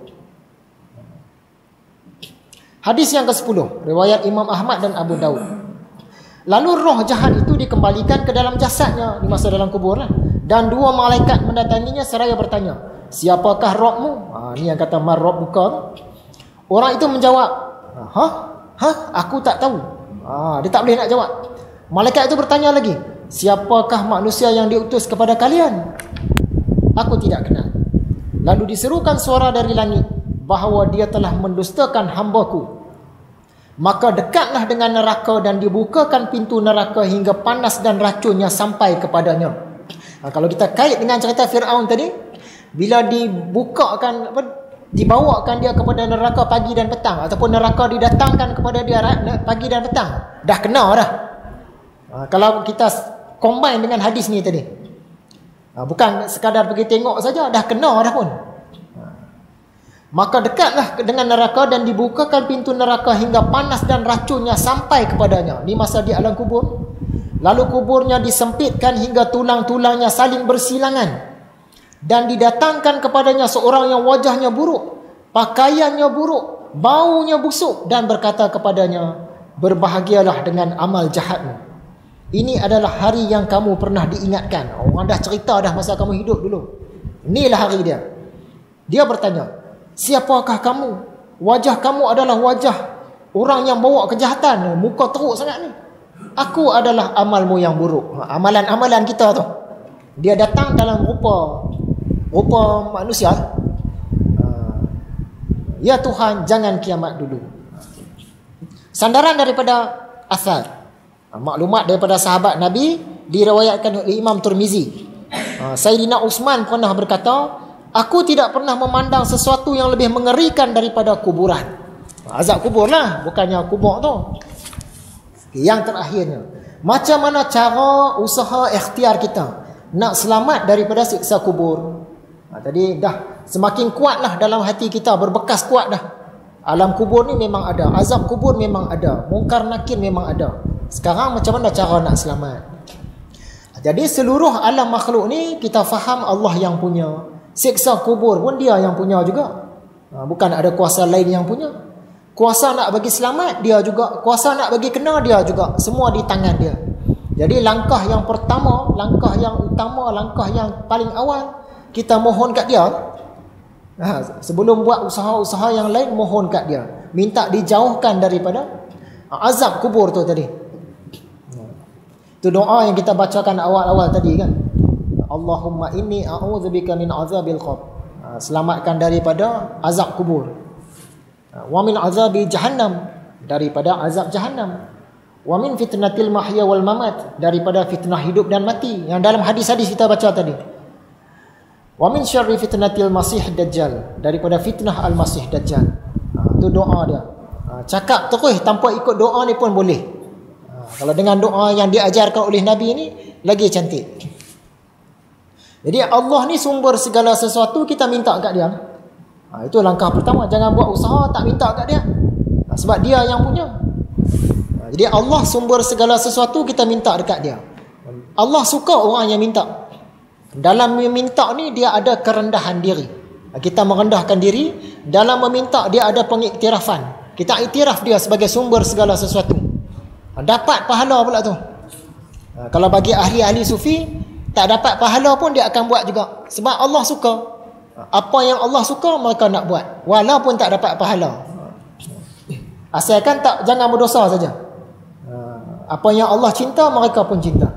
Hadis yang ke-10, riwayat Imam Ahmad dan Abu Daud. Lalu roh jahat itu dikembalikan ke dalam jasadnya di masa dalam kubur lah. Dan 2 malaikat mendatanginya seraya bertanya, siapakah Rabbmu? Ni yang kata mar rabbuka. Orang itu menjawab, aku tak tahu. Dia tak boleh nak jawab. Malaikat itu bertanya lagi, siapakah manusia yang diutus kepada kalian? Aku tidak kenal. Lalu diserukan suara dari langit bahawa dia telah mendustakan hamba-Ku. Maka dekatlah dengan neraka dan dibukakan pintu neraka hingga panas dan racunnya sampai kepadanya. Kalau kita kait dengan cerita Fir'aun tadi, bila dibukakan, dibawakan dia kepada neraka pagi dan petang, ataupun neraka didatangkan kepada dia pagi dan petang, dah kena dah. Kalau kita combine dengan hadis ni tadi, bukan sekadar pergi tengok saja, dah kena dah pun. Maka dekatlah dengan neraka dan dibukakan pintu neraka hingga panas dan racunnya sampai kepadanya. Ini masa di alam kubur. Lalu kuburnya disempitkan hingga tulang-tulangnya saling bersilangan. Dan didatangkan kepadanya seorang yang wajahnya buruk, pakaiannya buruk, baunya busuk dan berkata kepadanya, berbahagialah dengan amal jahatmu. Ini adalah hari yang kamu pernah diingatkan. Orang dah cerita dah masa kamu hidup dulu. Inilah hari dia. Dia bertanya, siapakah kamu? Wajah kamu adalah wajah orang yang bawa kejahatan. Muka teruk sangat ni. Aku adalah amalmu yang buruk. Amalan-amalan kita tu. Dia datang dalam rupa manusia. Ya Tuhan, jangan kiamat dulu. Sandaran daripada asar. Maklumat daripada sahabat Nabi diriwayatkan oleh Imam Tirmizi. Sayyidina Uthman pernah berkata, aku tidak pernah memandang sesuatu yang lebih mengerikan daripada kuburan. Azab kubur lah, bukannya kubur tu. Yang terakhirnya, macam mana cara usaha ikhtiar kita nak selamat daripada siksa kubur. Tadi dah semakin kuatlah dalam hati kita, berbekas kuat dah. Alam kubur ni memang ada, azab kubur memang ada, mungkar nakir memang ada. Sekarang macam mana cara nak selamat? Jadi seluruh alam makhluk ni kita faham Allah yang punya. Siksa kubur pun dia yang punya juga. Bukan ada kuasa lain yang punya. Kuasa nak bagi selamat dia juga, kuasa nak bagi kena dia juga. Semua di tangan dia. Jadi langkah yang pertama, langkah yang utama, langkah yang paling awal, kita mohon kat dia. Sebelum buat usaha-usaha yang lain, mohon kat dia. Minta dijauhkan daripada azab kubur tu tadi. Itu doa yang kita bacakan awal-awal tadi kan. Allahumma inni a'udzubika min azabil qabr. Selamatkan daripada azab kubur. Wa min azabi jahannam, daripada azab jahannam. Wa min fitnatil mahya wal mamat, daripada fitnah hidup dan mati yang dalam hadis-hadis kita baca tadi. Wa min syarri fitnatil masih dajjal, daripada fitnah al-masih dajjal. Itu doa dia. Cakap terus tanpa ikut doa ni pun boleh. Kalau dengan doa yang diajarkan oleh Nabi ni lagi cantik. Jadi Allah ni sumber segala sesuatu, kita minta kat dia. Itu langkah pertama. Jangan buat usaha tak minta kat dia. Sebab dia yang punya. Jadi Allah sumber segala sesuatu, kita minta dekat dia. Allah suka orang yang minta. Dalam meminta ni dia ada kerendahan diri. Kita merendahkan diri. Dalam meminta dia ada pengiktirafan. Kita iktiraf dia sebagai sumber segala sesuatu. Dapat pahala pula tu. Kalau bagi ahli-ahli sufi, tak dapat pahala pun dia akan buat juga. Sebab Allah suka. Apa yang Allah suka mereka nak buat, walaupun tak dapat pahala. Asalkan jangan berdosa saja. Apa yang Allah cinta, mereka pun cinta.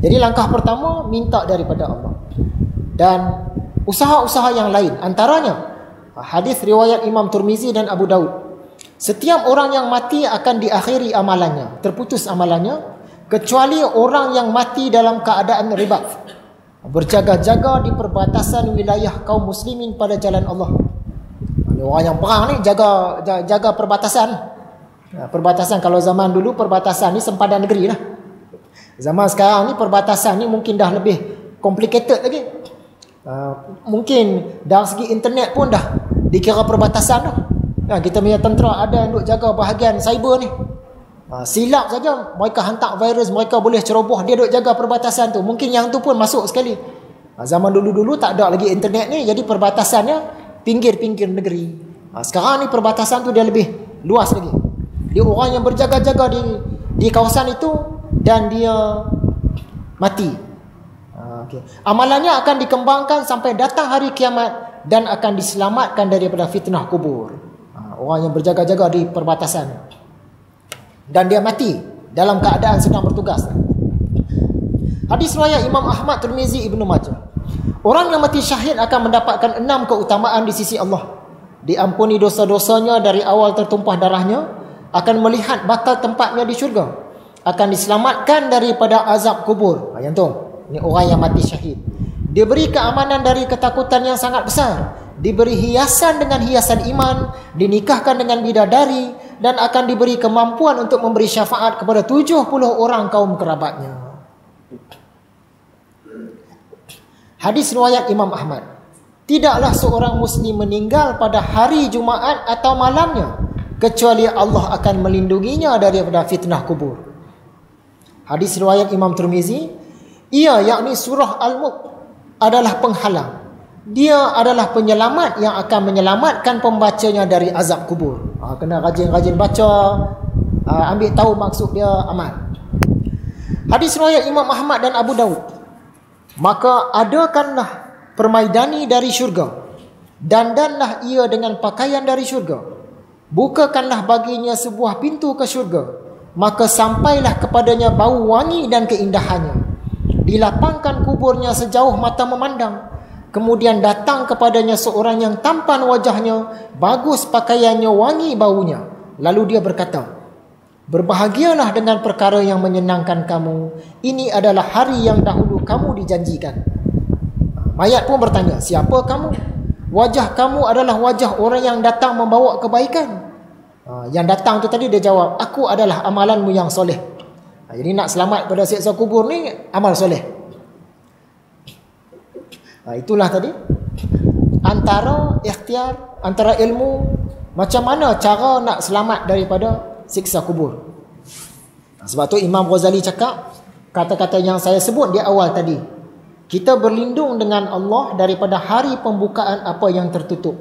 Jadi langkah pertama, minta daripada Allah. Dan usaha-usaha yang lain, antaranya hadis riwayat Imam Tirmizi dan Abu Daud. Setiap orang yang mati akan diakhiri amalannya, terputus amalannya, kecuali orang yang mati dalam keadaan ribat, berjaga-jaga di perbatasan wilayah kaum muslimin pada jalan Allah. Orang yang perang ni jaga perbatasan. Perbatasan, kalau zaman dulu perbatasan ni sempadan negeri lah. Zaman sekarang ni perbatasan ni mungkin dah lebih complicated lagi. Mungkin dari segi internet pun dah dikira perbatasan dah. Kita punya tentera ada yang duk jaga bahagian cyber ni. Silap saja mereka hantar virus, mereka boleh ceroboh, dia duk jaga perbatasan tu. Mungkin yang tu pun masuk sekali. Zaman dulu-dulu tak ada lagi internet ni, jadi perbatasannya pinggir-pinggir negeri. Sekarang ni perbatasan tu dia lebih luas lagi. Dia orang yang berjaga-jaga di kawasan itu dan dia mati. Okay. Amalannya akan dikembangkan sampai datang hari kiamat dan akan diselamatkan daripada fitnah kubur. Orang yang berjaga-jaga di perbatasan dan dia mati dalam keadaan sedang bertugas. Hadis riwayat Imam Ahmad, Tirmizi, Ibnu Majah. Orang yang mati syahid akan mendapatkan 6 keutamaan di sisi Allah. Diampuni dosa-dosanya dari awal tertumpah darahnya, akan melihat batal tempatnya di syurga, akan diselamatkan daripada azab kubur. Yang tu, ini orang yang mati syahid. Diberi keamanan dari ketakutan yang sangat besar, diberi hiasan dengan hiasan iman, dinikahkan dengan bidadari, dan akan diberi kemampuan untuk memberi syafaat kepada 70 orang kaum kerabatnya. Hadis riwayat Imam Ahmad. Tidaklah seorang muslim meninggal pada hari Jumaat atau malamnya, kecuali Allah akan melindunginya daripada fitnah kubur. Hadis riwayat Imam Tirmizi. Ia, yakni surah Al-Mulk, adalah penghalang. dia adalah penyelamat yang akan menyelamatkan pembacanya dari azab kubur. Kena rajin-rajin baca, ambil tahu maksud dia, amal. Hadis riwayat Imam Ahmad dan Abu Daud. Maka adakanlah permaidani dari syurga, dandanlah ia dengan pakaian dari syurga, bukakanlah baginya sebuah pintu ke syurga, maka sampailah kepadanya bau wangi dan keindahannya. Dilapangkan kuburnya sejauh mata memandang. Kemudian datang kepadanya seorang yang tampan wajahnya, bagus pakaiannya, wangi baunya. Lalu dia berkata, berbahagialah dengan perkara yang menyenangkan kamu. Ini adalah hari yang dahulu kamu dijanjikan. Mayat pun bertanya, siapa kamu? Wajah kamu adalah wajah orang yang datang membawa kebaikan. Yang datang tu tadi dia jawab, aku adalah amalanmu yang soleh. Jadi nak selamat pada siksa kubur ni, amal soleh. Itulah tadi antara ikhtiar, antara ilmu, macam mana cara nak selamat daripada siksa kubur. Sebab tu Imam Ghazali cakap kata-kata yang saya sebut di awal tadi, kita berlindung dengan Allah daripada hari pembukaan apa yang tertutup.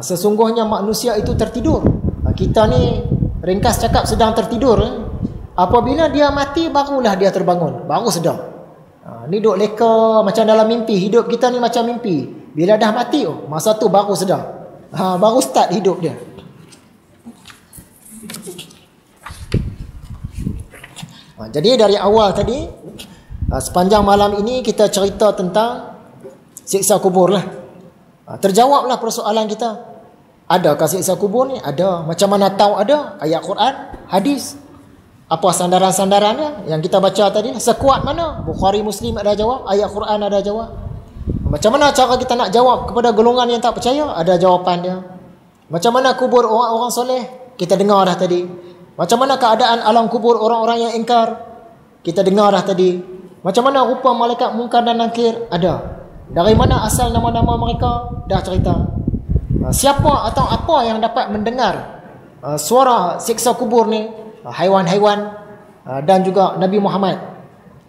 Sesungguhnya manusia itu tertidur. Kita ni ringkas cakap sedang tertidur. Apabila dia mati barulah dia terbangun, baru sedar. Ni duk leka macam dalam mimpi. Hidup kita ni macam mimpi. Bila dah mati, masa tu baru sedar. Baru start hidup dia. Jadi dari awal tadi, sepanjang malam ini kita cerita tentang siksa kubur lah. Terjawablah persoalan kita. Adakah siksa kubur ni? Ada. Macam mana tahu ada? Ayat Quran, hadis. Apa sandaran-sandarannya yang kita baca tadi? Sekuat mana? Bukhari, Muslim ada jawab, ayat Quran ada jawab. Macam mana cara kita nak jawab kepada golongan yang tak percaya? Ada jawapan dia. Macam mana kubur orang-orang soleh? Kita dengar dah tadi. Macam mana keadaan alam kubur orang-orang yang ingkar? Kita dengar dah tadi. Macam mana rupa malaikat mungkar dan nakir? Ada. Dari mana asal nama-nama mereka? Dah cerita. Siapa atau apa yang dapat mendengar suara siksa kubur ni? Haiwan-haiwan dan juga Nabi Muhammad.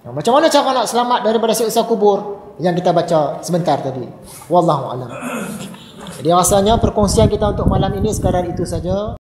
Macam mana cara nak selamat daripada siksa kubur yang kita baca sebentar tadi. Wallahu a'lam. Jadi rasanya perkongsian kita untuk malam ini sekadar itu saja.